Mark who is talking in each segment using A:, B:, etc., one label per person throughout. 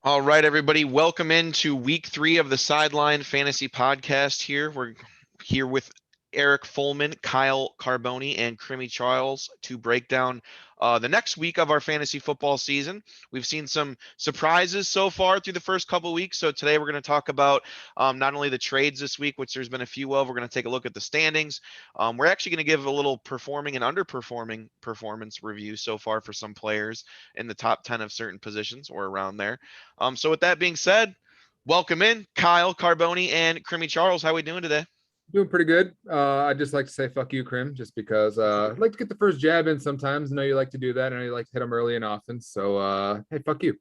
A: All right, everybody. Welcome into week 3 of the Sideline Fantasy Podcast here. We're here with Eric Follman, Kyle Carbone, and Crimmy Charles to break down the next week of our fantasy football season. We've seen some surprises so far through the first couple of weeks. So today we're going to talk about not only the trades this week, which there's been a few of, we're going to take a look at the standings. We're actually going to give a little performing and underperforming performance review so far for some players in the top 10 of certain positions or around there. So with that being said, welcome in Kyle Carbone and Crimmy Charles. How are we doing today?
B: Doing pretty good. I'd just like to say fuck you, Krim, just because I'd like to get the first jab in sometimes. I know you like to do that. I know you like to hit them early and often. So, hey, fuck you.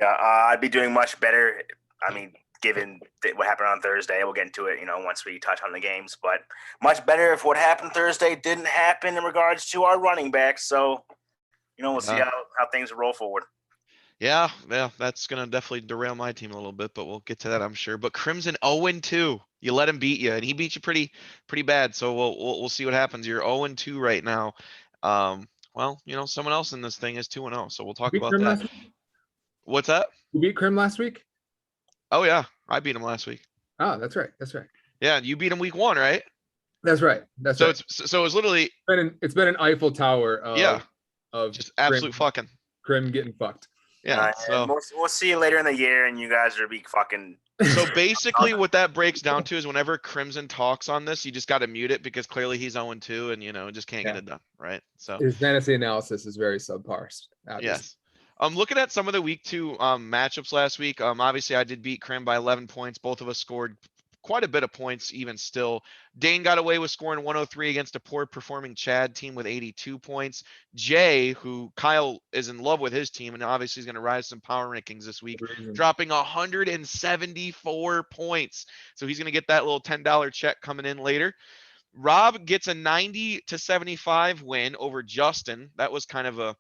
C: Yeah, I'd be doing much better. I mean, given what happened on Thursday, we'll get into it, once we touch on the games. But much better if what happened Thursday didn't happen in regards to our running backs. So, we'll see how things roll forward.
A: Yeah, that's gonna definitely derail my team a little bit, but we'll get to that, I'm sure. But Crimson 0-2. You let him beat you, and he beat you pretty bad. So we'll see what happens. You're 0-2 right now. Well, someone else in this thing is 2-0, so we'll talk
B: You beat
A: about
B: Krim
A: that.
B: last week?
A: What's that?
B: You beat Krim last week?
A: Oh yeah, I beat him last week.
B: Oh, that's right. That's right.
A: Yeah, you beat him week 1, right?
B: That's right. That's
A: so
B: right.
A: It's literally
B: It's been an Eiffel Tower of
A: just absolute fucking
B: Krim getting fucked.
A: Yeah, so
C: we'll see you later in the year, and you guys are be fucking.
A: So basically, what that breaks down to is whenever Crimson talks on this, you just got to mute it because clearly he's 0-2, and just can't get it done, right? So
B: his fantasy analysis is very subpar.
A: Yes. I'm looking at some of the week 2 matchups last week. Obviously, I did beat Crim by 11 points. Both of us scored quite a bit of points even still. Dane got away with scoring 103 against a poor performing Chad team with 82 points. Jay, who Kyle is in love with his team and obviously is going to rise some power rankings this week, dropping 174 points. So he's going to get that little $10 check coming in later. Rob gets a 90-75 win over Justin. That was kind of a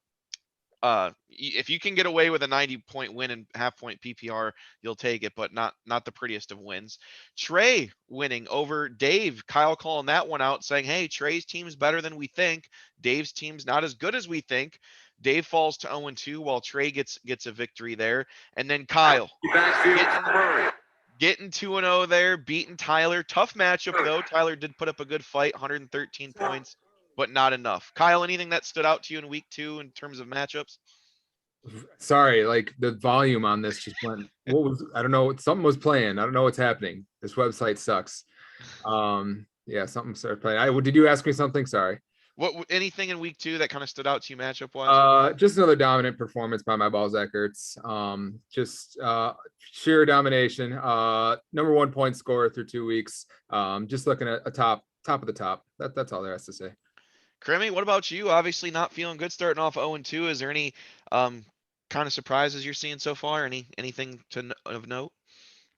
A: if you can get away with a 90-point win and half-point PPR, you'll take it, but not the prettiest of wins. Trey winning over Dave. Kyle calling that one out, saying, hey, Trey's team's better than we think. Dave's team's not as good as we think. Dave falls to 0-2 while Trey gets a victory there. And then Kyle getting 2-0 there, beating Tyler. Tough matchup, though. Tyler did put up a good fight, 113 points. But not enough. Kyle, anything that stood out to you in week 2 in terms of matchups?
B: Sorry, like the volume on this just went. I don't know. Something was playing. I don't know what's happening. This website sucks. Yeah, something started playing. Did you ask me something? Sorry.
A: Anything in week 2 that kind of stood out to you matchup wise?
B: Just another dominant performance by my Balzac Ertz. Just sheer domination. Number 1 point scorer through 2 weeks. Just looking at a top of the top. That's all there has to say.
A: Crimmy, what about you? Obviously not feeling good starting off 0-2. Is there any kind of surprises you're seeing so far? Anything of note?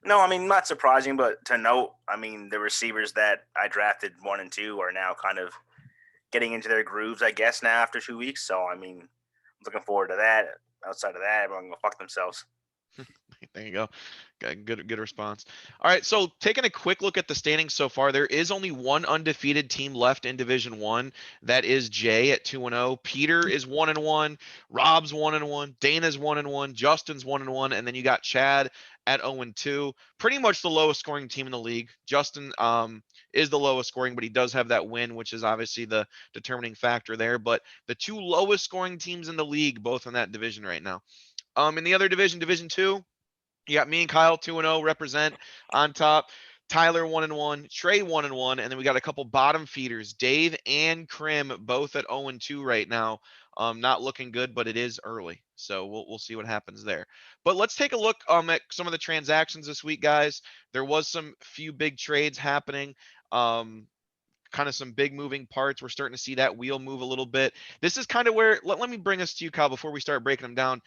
C: No, I mean, not surprising, but to note, I mean, the receivers that I drafted 1 and 2 are now kind of getting into their grooves, I guess, now after 2 weeks. So, I mean, I'm looking forward to that. Outside of that, everyone can go fuck themselves.
A: There you go. Good response. All right, so taking a quick look at the standings so far, there is only one undefeated team left in Division 1. That is Jay at 2-0. Peter is 1-1. Rob's 1-1. Dana's 1-1. Justin's 1-1, and then you got Chad at 0-2. Pretty much the lowest scoring team in the league. Justin is the lowest scoring, but he does have that win, which is obviously the determining factor there. But the 2 lowest scoring teams in the league, both in that division right now. In the other division, Division 2, you got me and Kyle 2-0 represent on top. Tyler 1-1, Trey 1-1, and then we got a couple bottom feeders, Dave and Crim, both at 0-2 right now. Not looking good, but it is early, so we'll see what happens there. But let's take a look at some of the transactions this week, guys. There was some few big trades happening. Kind of some big moving parts. We're starting to see that wheel move a little bit. This is kind of where let me bring us to you, Kyle, before we start breaking them down.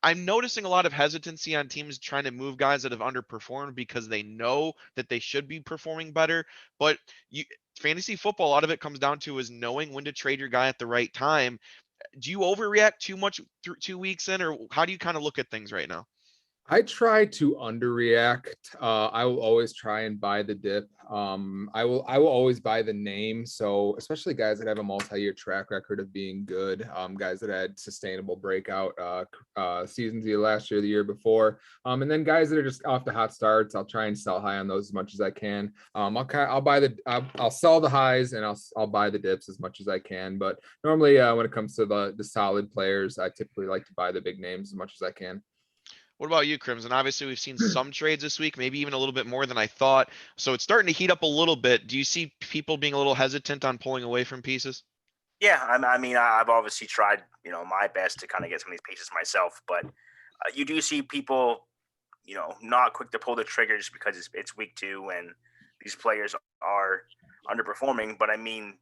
A: I'm noticing a lot of hesitancy on teams trying to move guys that have underperformed because they know that they should be performing better. But fantasy football, a lot of it comes down to is knowing when to trade your guy at the right time. Do you overreact too much through 2 weeks in, or how do you kind of look at things right now?
B: I try to underreact. I will always try and buy the dip. I will always buy the name. So especially guys that have a multi-year track record of being good, guys that had sustainable breakout seasons the last year, the year before, and then guys that are just off the hot starts. I'll try and sell high on those as much as I can. I'll buy I'll sell the highs and I'll buy the dips as much as I can. But normally when it comes to the solid players, I typically like to buy the big names as much as I can.
A: What about you, Crimson? Obviously, we've seen some trades this week, maybe even a little bit more than I thought. So it's starting to heat up a little bit. Do you see people being a little hesitant on pulling away from pieces?
C: Yeah, I mean, I've obviously tried, my best to kind of get some of these pieces myself, but you do see people, not quick to pull the trigger just because it's week 2 and these players are underperforming. But I mean,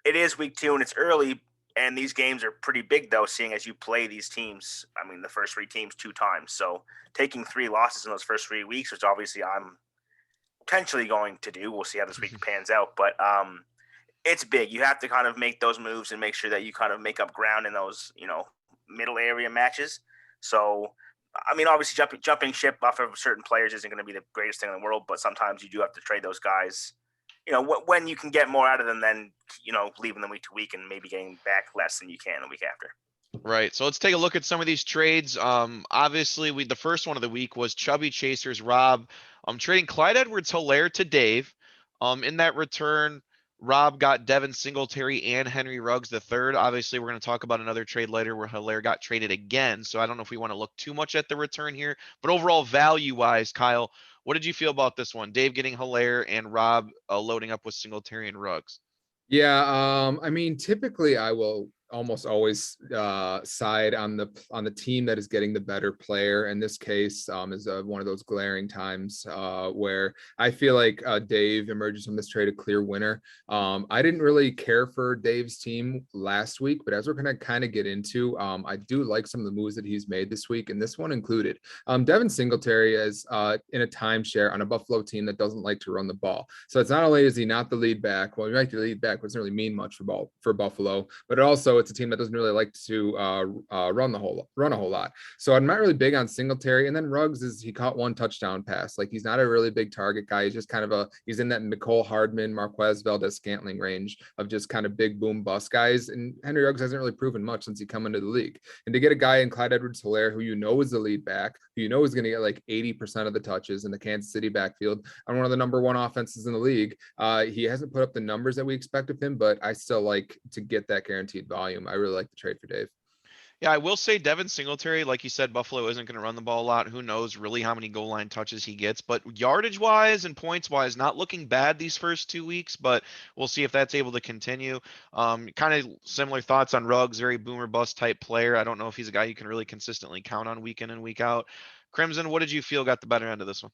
C: it is week 2 and it's early, and these games are pretty big though, seeing as you play these teams. I mean, the first 3 teams 2 times, so taking 3 losses in those first 3 weeks, which obviously I'm potentially going to do. We'll see how this week pans out, but it's big. You have to kind of make those moves and make sure that you kind of make up ground in those, middle area matches. So, I mean, obviously jumping ship off of certain players isn't going to be the greatest thing in the world, but sometimes you do have to trade those guys, when you can get more out of them than, leaving them week to week and maybe getting back less than you can the week after.
A: Right. So let's take a look at some of these trades. Obviously, the first one of the week was Chubby Chasers Rob. Trading Clyde Edwards-Helaire to Dave. In that return, Rob got Devin Singletary and Henry Ruggs III. Obviously, we're going to talk about another trade later where Helaire got traded again. So I don't know if we want to look too much at the return here. But overall, value-wise, Kyle, what did you feel about this one? Dave getting Helaire and Rob loading up with Singletary and Ruggs.
B: Yeah, I mean, typically I will almost always side on the team that is getting the better player. In this case, is one of those glaring times where I feel like Dave emerges from this trade a clear winner. I didn't really care for Dave's team last week, but as we're gonna kind of get into, I do like some of the moves that he's made this week, and this one included. Devin Singletary is in a timeshare on a Buffalo team that doesn't like to run the ball. So it's not only is he not the lead back, well, he might be the lead back, but it doesn't really mean much for Buffalo, but also it's a team that doesn't really like to run a whole lot. So I'm not really big on Singletary. And then Ruggs he caught 1 touchdown pass. Like, he's not a really big target guy. He's just kind of he's in that Mecole Hardman, Marquez Valdez-Scantling range of just kind of big boom bust guys. And Henry Ruggs hasn't really proven much since he come into the league. And to get a guy in Clyde Edwards-Helaire, who is the lead back, who is going to get like 80% of the touches in the Kansas City backfield on one of the number 1 offenses in the league. He hasn't put up the numbers that we expect of him, but I still like to get that guaranteed volume. I really like the trade for Dave.
A: Yeah, I will say Devin Singletary, like you said, Buffalo isn't going to run the ball a lot. Who knows really how many goal line touches he gets, but yardage wise and points wise, not looking bad these first 2 weeks, but we'll see if that's able to continue. Kind of similar thoughts on Ruggs, very boomer bust type player. I don't know if he's a guy you can really consistently count on week in and week out. Crimson, what did you feel got the better end of this one?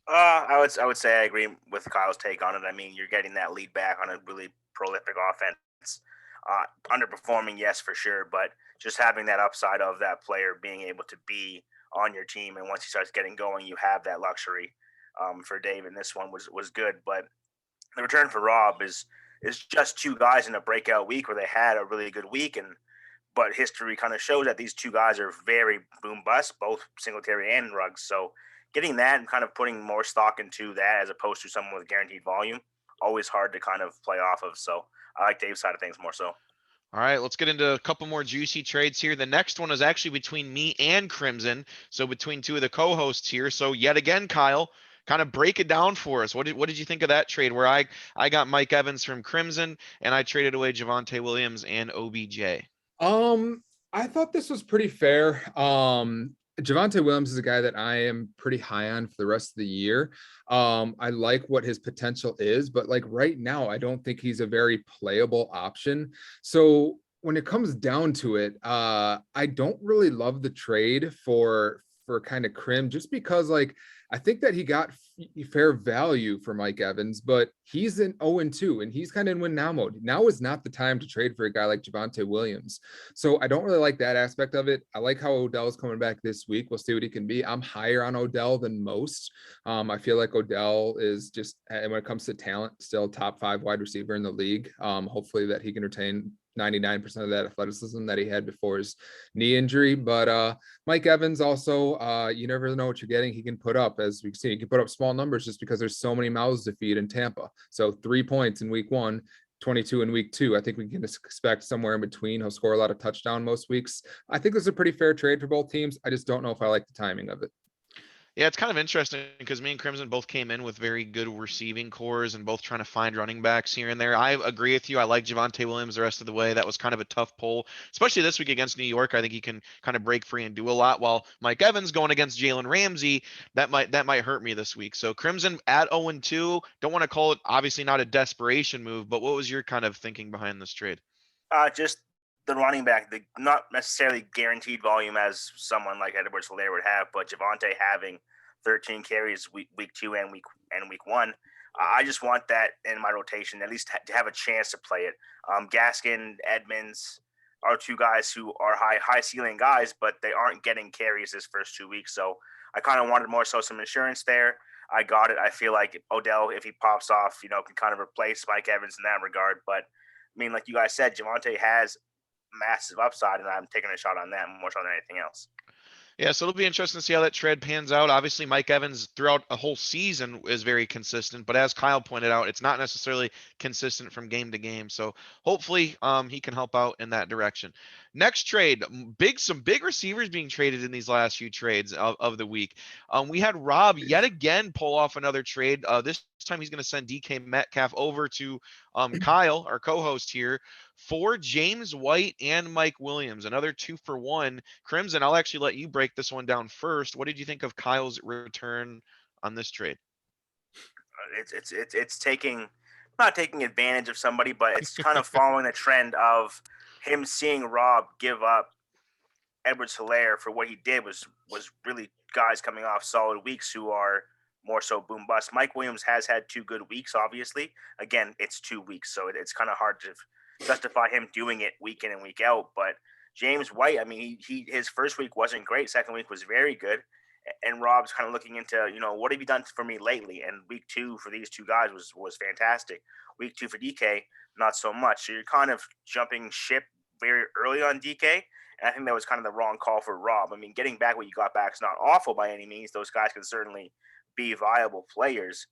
C: I would say I agree with Kyle's take on it. I mean, you're getting that lead back on a really prolific offense. Underperforming, yes, for sure, but just having that upside of that player being able to be on your team, and once he starts getting going, you have that luxury. For Dave, and this one was good, but the return for Rob is just 2 guys in a breakout week where they had a really good week, but history kind of shows that these 2 guys are very boom bust, both Singletary and Ruggs. So getting that and kind of putting more stock into that as opposed to someone with guaranteed volume, always hard to kind of play off of. So I like Dave's side of things more so.
A: All right, let's get into a couple more juicy trades here. The next one is actually between me and Crimson, so between 2 of the co-hosts here. So yet again, Kyle, kind of break it down for us. What did you think of that trade where I got Mike Evans from Crimson and I traded away Javonte Williams and OBJ?
B: I thought this was pretty fair. Javonte Williams is a guy that I am pretty high on for the rest of the year. I like what his potential is, but like right now, I don't think he's a very playable option. So when it comes down to it, I don't really love the trade for kind of Crim, just because like I think that he got fair value for Mike Evans, but he's in 0-2 and he's kind of in win now mode. Now is not the time to trade for a guy like Javonte Williams. So I don't really like that aspect of it. I like how Odell's coming back this week. We'll see what he can be. I'm higher on Odell than most. I feel like Odell is just, and when it comes to talent, still top 5 wide receiver in the league. Hopefully that he can retain 99% of that athleticism that he had before his knee injury. But Mike Evans also, you never know what you're getting. He can put up, as we see, he can put up small numbers just because there's so many mouths to feed in Tampa. So 3 points in week 1, 22 in week 2. I think we can expect somewhere in between. He'll score a lot of touchdown most weeks. I think this is a pretty fair trade for both teams. I just don't know if I like the timing of it.
A: Yeah, it's kind of interesting because me and Crimson both came in with very good receiving cores and both trying to find running backs here and there. I agree with you. I like Javonte Williams the rest of the way. That was kind of a tough pull, especially this week against New York. I think he can kind of break free and do a lot. While Mike Evans going against Jalen Ramsey, that might hurt me this week. So Crimson at 0-2. Don't want to call it obviously not a desperation move, but what was your kind of thinking behind this trade?
C: Just the running back, the not necessarily guaranteed volume as someone like Edwards-Helaire would have, but Javonte having 13 carries week 2 and week 1. I just want that in my rotation, at least to have a chance to play it. Gaskin, Edmonds are 2 guys who are high ceiling guys, but they aren't getting carries this first 2 weeks. So I kind of wanted more so some insurance there. I got it. I feel like Odell, if he pops off, can kind of replace Mike Evans in that regard. But I mean, like you guys said, Javonte has massive upside, and I'm taking a shot on that more so than anything else.
A: Yeah, so it'll be interesting to see how that trade pans out. Obviously, Mike Evans throughout a whole season is very consistent, but as Kyle pointed out, it's not necessarily consistent from game to game. So hopefully, he can help out in that direction. Next trade, some big receivers being traded in these last few trades of the week. We had Rob yet again pull off another trade. This time he's going to send DK Metcalf over to Kyle, our co-host here, for James White and Mike Williams. Another 2-for-1. Crimson, I'll actually let you break this one down first. What did you think of Kyle's return on this trade?
C: It's not taking advantage of somebody, but it's kind of following the trend of him seeing Rob give up Edwards-Helaire for what he did was really guys coming off solid weeks who are more so boom bust. Mike Williams has had 2 good weeks, obviously. Again, it's 2 weeks, so it's kind of hard to justify him doing it week in and week out. But James White, I mean, his first week wasn't great. Second week was very good. And Rob's kind of looking into, what have you done for me lately? And week 2 for these 2 guys was fantastic. Week 2 for DK, not so much. So you're kind of jumping ship very early on DK. And I think that was kind of the wrong call for Rob. I mean, getting back what you got back is not awful by any means. Those guys can certainly be viable players.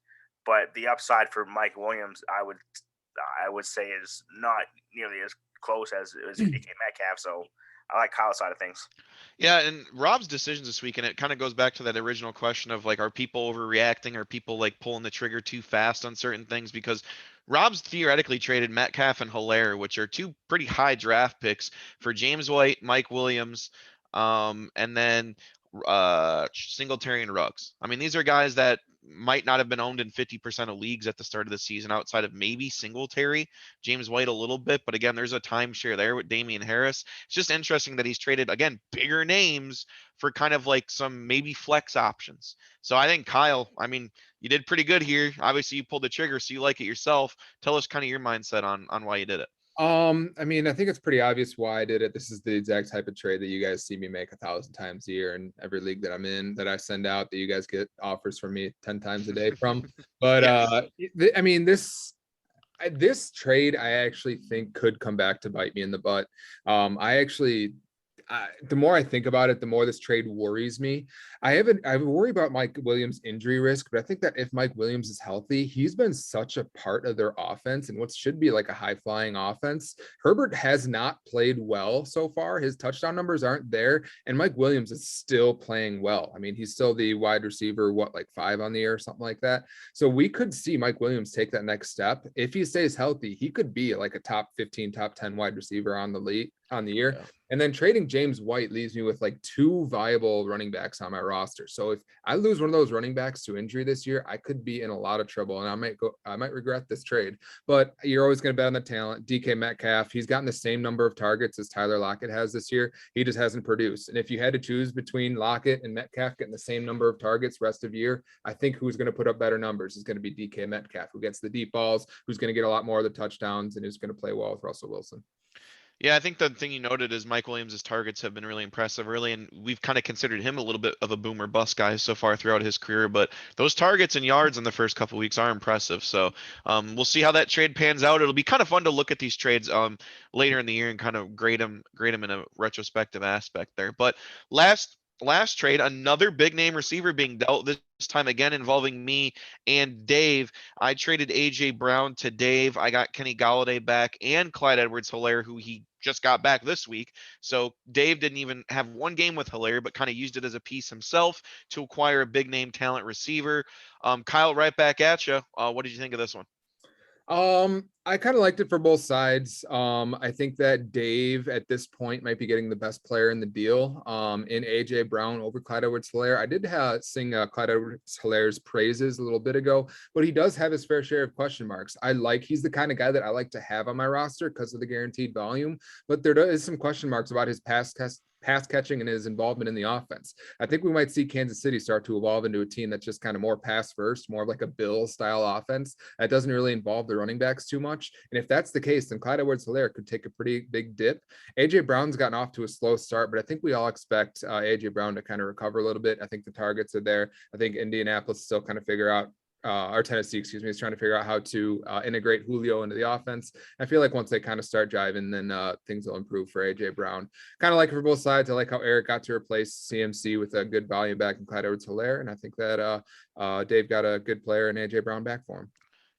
C: But the upside for Mike Williams, I would say, is not nearly as close as DK Metcalf. So I like Kyle's side of things.
A: Yeah, and Rob's decisions this week, and it kind of goes back to that original question of like, are people overreacting? Are people like pulling the trigger too fast on certain things? Because Rob's theoretically traded Metcalf and Helaire, which are 2 pretty high draft picks, for James White, Mike Williams, and then Singletary and Ruggs. I mean, these are guys that might not have been owned in 50% of leagues at the start of the season outside of maybe Singletary, James White a little bit. But again, there's a timeshare there with Damian Harris. It's just interesting that he's traded, again, bigger names for kind of like some maybe flex options. So I think Kyle, I mean, you did pretty good here. Obviously you pulled the trigger, so you like it yourself. Tell us kind of your mindset on why you did it.
B: I mean, I think it's pretty obvious why I did it. This is the exact type of trade that you guys see me make 1,000 times a year in every league that I'm in, that I send out, that you guys get offers from me 10 times a day from. But I mean, this trade I actually think could come back to bite me in the butt. The more I think about it, the more this trade worries me. I worry about Mike Williams' injury risk, but I think that if Mike Williams is healthy, he's been such a part of their offense and what should be like a high flying offense. Herbert has not played well so far. His touchdown numbers aren't there, and Mike Williams is still playing well. I mean, he's still the wide receiver, like 5 on the year or something like that. So we could see Mike Williams take that next step. If he stays healthy, he could be like a top 15, top 10 wide receiver on the year. Yeah. And then trading James White leaves me with like 2 viable running backs on my roster. So if I lose one of those running backs to injury this year, I could be in a lot of trouble, and I might regret this trade. But you're always going to bet on the talent. DK Metcalf, he's gotten the same number of targets as Tyler Lockett has this year. He just hasn't produced. And if you had to choose between Lockett and Metcalf getting the same number of targets rest of the year, I think who's going to put up better numbers is going to be DK Metcalf, who gets the deep balls, who's going to get a lot more of the touchdowns, and who's going to play well with Russell Wilson.
A: Yeah, I think the thing you noted is Mike Williams' targets have been really impressive early, and we've kind of considered him a little bit of a boomer bust guy so far throughout his career. But those targets and yards in the first couple weeks are impressive. So we'll see how that trade pans out. It'll be kind of fun to look at these trades later in the year and kind of grade them in a retrospective aspect there. But last trade, another big name receiver being dealt this time again involving me and Dave. I traded AJ Brown to Dave. I got Kenny Galladay back and Clyde Edwards-Helaire, who he just got back this week. So Dave didn't even have one game with Helaire, but kind of used it as a piece himself to acquire a big name talent receiver. Kyle, right back at you. What did you think of this one?
B: I kind of liked it for both sides. I think that Dave at this point might be getting the best player in the deal. In AJ Brown over Clyde Edwards-Helaire. I did sing Clyde Edwards-Helaire's praises a little bit ago, but he does have his fair share of question marks. He's the kind of guy that I like to have on my roster because of the guaranteed volume, but there is some question marks about his pass catching and his involvement in the offense. I think we might see Kansas City start to evolve into a team that's just kind of more pass first, more of like a Bill style offense that doesn't really involve the running backs too much. And if that's the case, then Clyde Edwards-Helaire could take a pretty big dip. AJ Brown's gotten off to a slow start, but I think we all expect AJ Brown to kind of recover a little bit. I think the targets are there. I think Indianapolis still kind of figure out or Tennessee, is trying to figure out how to integrate Julio into the offense. I feel like once they kind of start jiving, then things will improve for AJ Brown. Kind of like it for both sides. I like how Eric got to replace CMC with a good volume back in Clyde Edwards-Helaire, and I think that Dave got a good player in AJ Brown back for him.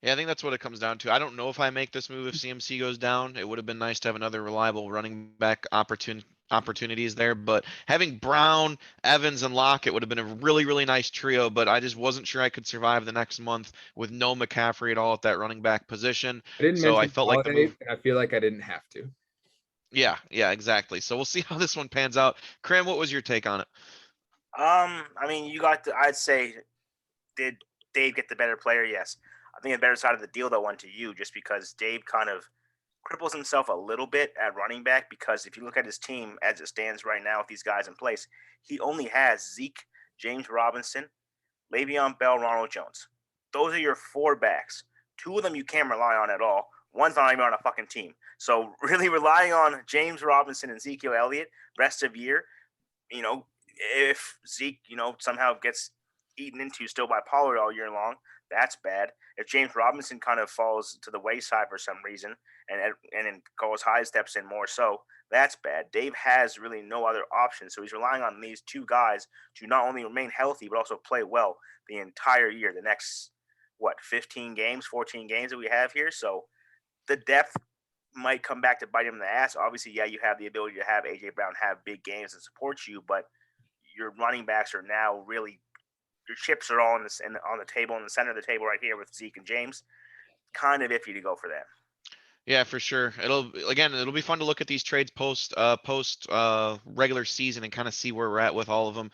A: Yeah, I think that's what it comes down to. I don't know if I make this move if CMC goes down. It would have been nice to have another reliable running back opportunities there, but having Brown, Evans, and Lockett would have been a really, really nice trio, but I just wasn't sure I could survive the next month with no McCaffrey at all at that running back position.
B: I didn't
A: So I
B: mention
A: felt like the move.
B: and I feel like I didn't have to.
A: Yeah, exactly. So we'll see how this one pans out. Cram, what was your take on it?
C: I mean, I'd say, did Dave get the better player? Yes. I think the better side of the deal, though, went to you, just because Dave kind of cripples himself a little bit at running back, because if you look at his team as it stands right now with these guys in place, he only has Zeke, James Robinson, Le'Veon Bell, Ronald Jones. Those are your four backs. Two of them you can't rely on at all. One's not even on a fucking team. So really relying on James Robinson and Ezekiel Elliott rest of year, if Zeke, somehow gets eaten into still by Pollard all year long, that's bad. If James Robinson kind of falls to the wayside for some reason and then Carl's High steps in more so, that's bad. Dave has really no other option. So he's relying on these two guys to not only remain healthy, but also play well the entire year, the next, 15 games, 14 games that we have here. So the depth might come back to bite him in the ass. Obviously, yeah, you have the ability to have AJ Brown have big games and support you, but your running backs are now really, your chips are all on the table, in the center of the table right here with Zeke and James. Kind of iffy to go for that.
A: Yeah, for sure. It'll be fun to look at these trades post regular season and kind of see where we're at with all of them.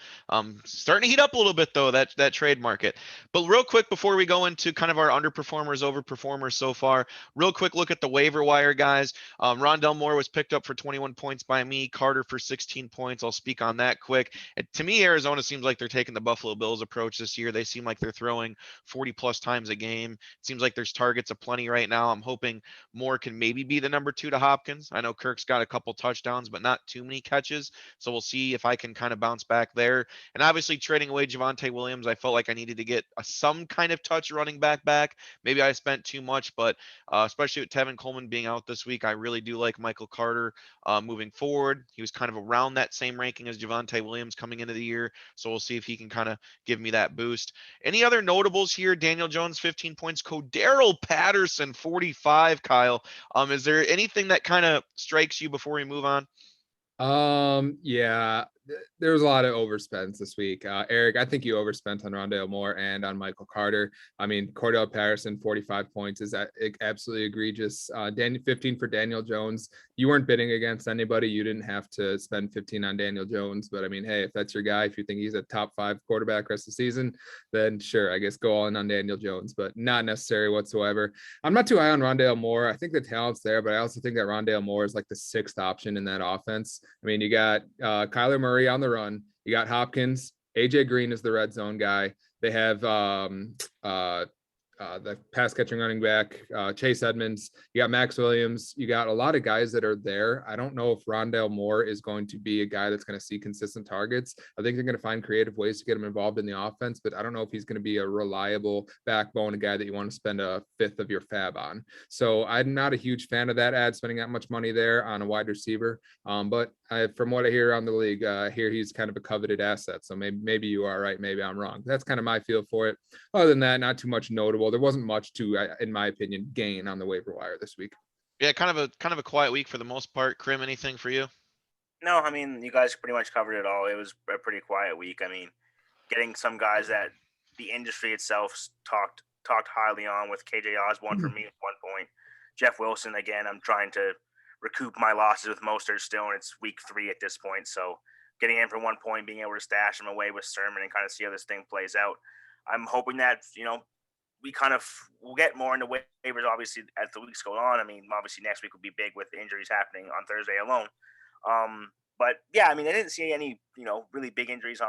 A: Starting to heat up a little bit though, that trade market. But real quick before we go into kind of our underperformers, overperformers so far, real quick look at the waiver wire guys. Rondell Moore was picked up for 21 points by me, Carter for 16 points. I'll speak on that quick. To me, Arizona seems like they're taking the Buffalo Bills approach this year. They seem like they're throwing 40 plus times a game. It seems like there's targets aplenty right now. I'm hoping Moore can maybe be the number 2 to Hopkins. I know Kirk's got a couple touchdowns, but not too many catches. So we'll see if I can kind of bounce back there. And obviously trading away Devante Williams, I felt like I needed to get some kind of touch running back. Maybe I spent too much, but especially with Tevin Coleman being out this week, I really do like Michael Carter moving forward. He was kind of around that same ranking as Devante Williams coming into the year. So we'll see if he can kind of give me that boost. Any other notables here? Daniel Jones, 15 points. Cordarrelle Patterson, 45, Kyle. Is there anything that kind of strikes you before we move on?
B: Yeah, there was a lot of overspends this week. Eric, I think you overspent on Rondale Moore and on Michael Carter. I mean, Cordarrelle Patterson, 45 points is absolutely egregious. 15 for Daniel Jones. You weren't bidding against anybody. You didn't have to spend 15 on Daniel Jones. But I mean, hey, if that's your guy, if you think he's a top 5 quarterback rest of the season, then sure, I guess go all in on Daniel Jones, but not necessary whatsoever. I'm not too high on Rondale Moore. I think the talent's there, but I also think that Rondale Moore is like the 6th option in that offense. I mean, you got Kyler Murray on the run. You got Hopkins. AJ Green is the red zone guy. They have the pass catching running back, Chase Edmonds. You got Max Williams. You got a lot of guys that are there. I don't know if Rondale Moore is going to be a guy that's going to see consistent targets. I think they're going to find creative ways to get him involved in the offense, but I don't know if he's going to be a reliable backbone, a guy that you want to spend a fifth of your fab on. So I'm not a huge fan of that ad, spending that much money there on a wide receiver. But from what I hear around the league, here he's kind of a coveted asset. So maybe you are right. Maybe I'm wrong. That's kind of my feel for it. Other than that, not too much notable. There wasn't much to, in my opinion, gain on the waiver wire this week.
A: Yeah, kind of a quiet week for the most part. Krim, anything for you?
C: No, I mean, you guys pretty much covered it all. It was a pretty quiet week. I mean, getting some guys that the industry itself talked highly on, with KJ Osborne for me at one point. Jeff Wilson, again, I'm trying to recoup my losses with Mostert still, and it's week 3 at this point. So getting in for 1 point, being able to stash him away with Sermon and kind of see how this thing plays out. I'm hoping that, we kind of will get more into waivers, obviously, as the weeks go on. I mean, obviously next week will be big with injuries happening on Thursday alone. But yeah, I mean, I didn't see any, really big injuries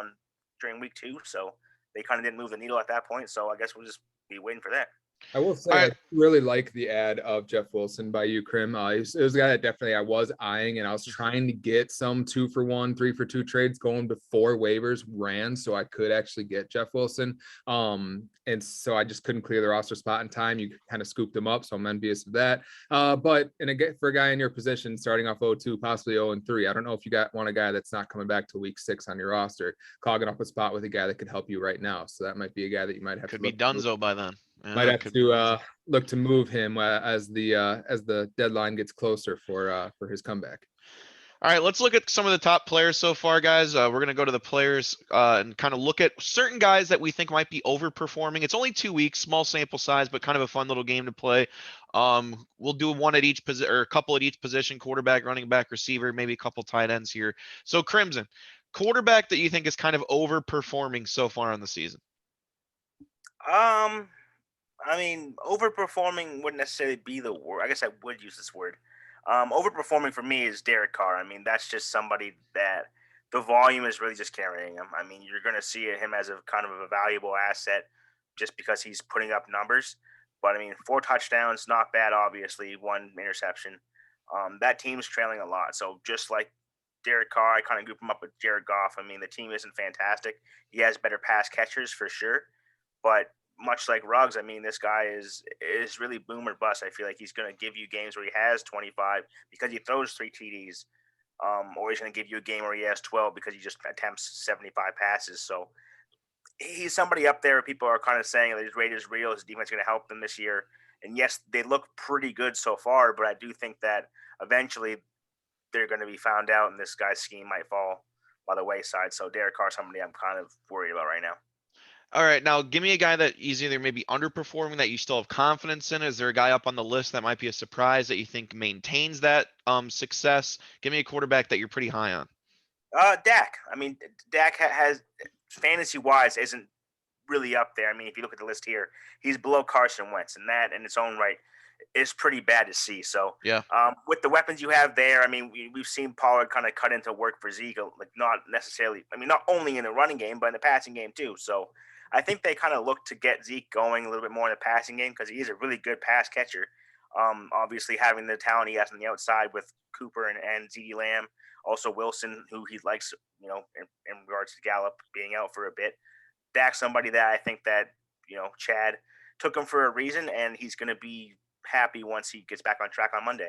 C: during week 2. So they kind of didn't move the needle at that point. So I guess we'll just be waiting for that.
B: I will say I really like the ad of Jeff Wilson by you, Krim. It was a guy that definitely I was eyeing, and I was trying to get some 2-for-1, 3-for-2 trades going before waivers ran, so I could actually get Jeff Wilson. And so I just couldn't clear the roster spot in time. You kind of scooped him up, so I'm envious of that. But for a guy in your position, starting off 0-2, possibly 0-3, I don't know if you want a guy that's not coming back to week 6 on your roster, clogging up a spot with a guy that could help you right now. So that might be a guy that you might have
A: could
B: to
A: be Dunzo by then.
B: Might have to look to move him as the deadline gets closer for his comeback.
A: All right, let's look at some of the top players so far, guys. We're going to go to the players and kind of look at certain guys that we think might be overperforming. It's only 2 weeks, small sample size, but kind of a fun little game to play. We'll do one at each position, or a couple at each position: quarterback, running back, receiver, maybe a couple tight ends here. So, Crimson, quarterback that you think is kind of overperforming so far on the season.
C: I mean, overperforming wouldn't necessarily be the word. I guess I would use this word. Overperforming for me is Derek Carr. I mean, that's just somebody that the volume is really just carrying him. I mean, you're going to see him as a kind of a valuable asset just because he's putting up numbers. But I mean, 4 touchdowns, not bad, obviously, 1 interception. That team's trailing a lot. So just like Derek Carr, I kind of group him up with Jared Goff. I mean, the team isn't fantastic. He has better pass catchers for sure. But much like Ruggs, I mean, this guy is really boom or bust. I feel like he's going to give you games where he has 25 because he throws 3 TDs, or he's going to give you a game where he has 12 because he just attempts 75 passes. So he's somebody up there. People are kind of saying that his rate is real. His defense is going to help them this year. And yes, they look pretty good so far, but I do think that eventually they're going to be found out and this guy's scheme might fall by the wayside. So Derek Carr, somebody I'm kind of worried about right now.
A: All right, now give me a guy that is either maybe underperforming that you still have confidence in. Is there a guy up on the list that might be a surprise that you think maintains that success? Give me a quarterback that you're pretty high on.
C: Dak. I mean, Dak has fantasy-wise isn't really up there. I mean, if you look at the list here, he's below Carson Wentz, and that in its own right is pretty bad to see. So
A: yeah,
C: with the weapons you have there, I mean, we've seen Pollard kind of cut into work for Zeke, like not necessarily, I mean, not only in the running game, but in the passing game too. So I think they kind of look to get Zeke going a little bit more in the passing game because he is a really good pass catcher. Obviously, having the talent he has on the outside with Cooper and CeeDee Lamb, also Wilson, who he likes, in regards to Gallup being out for a bit. Dak's somebody that I think that, Chad took him for a reason, and he's going to be happy once he gets back on track on Monday.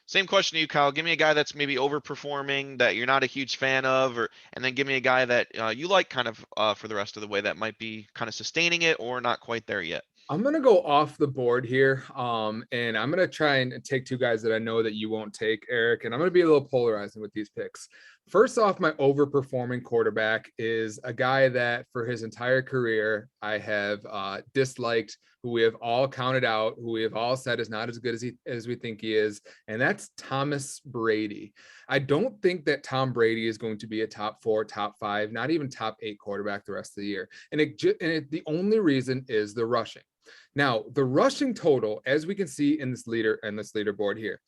A: Same question to you, Kyle. Give me a guy that's maybe overperforming that you're not a huge fan of, and then give me a guy that you like kind of for the rest of the way that might be kind of sustaining it or not quite there yet.
B: I'm going to go off the board here, and I'm going to try and take 2 guys that I know that you won't take, Eric, and I'm going to be a little polarizing with these picks. First off, my overperforming quarterback is a guy that for his entire career I have disliked, who we have all counted out, who we have all said is not as good as we think he is, and that's Thomas Brady. I don't think that Tom Brady is going to be a top 4, top 5, not even top 8 quarterback the rest of the year. And the only reason is the rushing. Now, the rushing total, as we can see in this leaderboard here,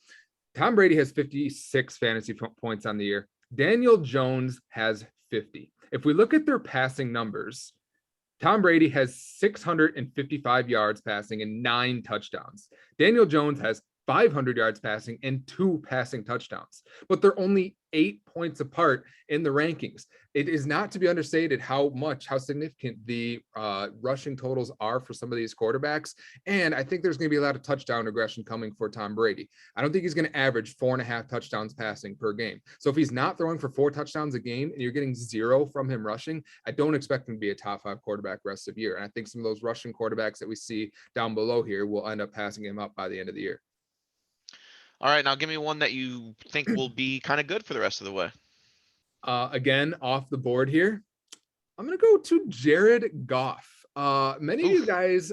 B: Tom Brady has 56 fantasy points on the year. Daniel Jones has 50. If we look at their passing numbers, Tom Brady has 655 yards passing and 9 touchdowns. Daniel Jones has 500 yards passing and 2 passing touchdowns, but they're only 8 points apart in the rankings. It is not to be understated how significant the rushing totals are for some of these quarterbacks. And I think there's going to be a lot of touchdown regression coming for Tom Brady. I don't think he's going to average 4.5 touchdowns passing per game. So if he's not throwing for 4 touchdowns a game and you're getting 0 from him rushing, I don't expect him to be a top 5 quarterback rest of the year. And I think some of those rushing quarterbacks that we see down below here will end up passing him up by the end of the year.
A: All right, now give me one that you think will be kind of good for the rest of the way.
B: Again, off the board here, I'm going to go to Jared Goff. Many of you guys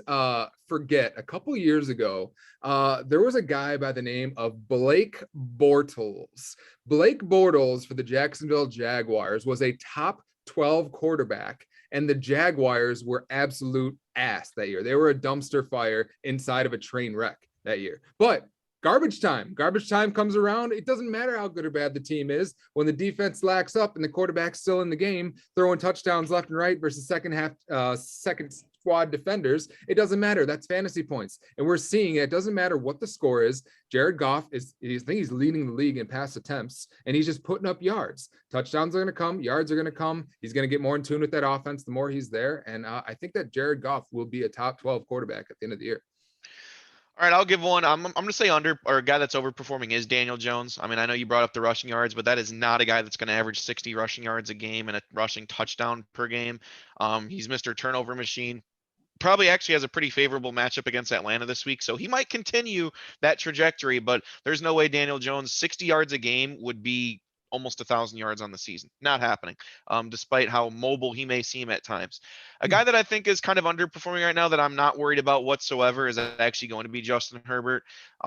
B: forget a couple years ago, there was a guy by the name of Blake Bortles. Blake Bortles for the Jacksonville Jaguars was a top 12 quarterback, and the Jaguars were absolute ass that year. They were a dumpster fire inside of a train wreck that year. But garbage time comes around. It doesn't matter how good or bad the team is. When the defense lacks up and the quarterback's still in the game, throwing touchdowns left and right versus second squad defenders, it doesn't matter. That's fantasy points. And we're seeing it doesn't matter what the score is. Jared Goff I think he's leading the league in pass attempts, and he's just putting up yards. Touchdowns are going to come. Yards are going to come. He's going to get more in tune with that offense the more he's there. And I think that Jared Goff will be a top 12 quarterback at the end of the year.
A: All right, I'll give one. I'm going to say under, or a guy that's overperforming is Daniel Jones. I mean, I know you brought up the rushing yards, but that is not a guy that's going to average 60 rushing yards a game and a rushing touchdown per game. He's Mr. Turnover Machine. Probably actually has a pretty favorable matchup against Atlanta this week, so he might continue that trajectory, but there's no way Daniel Jones 60 yards a game would be almost 1,000 yards on the season. Not happening, despite how mobile he may seem at times. A guy that I think is kind of underperforming right now that I'm not worried about whatsoever is actually going to be Justin Herbert.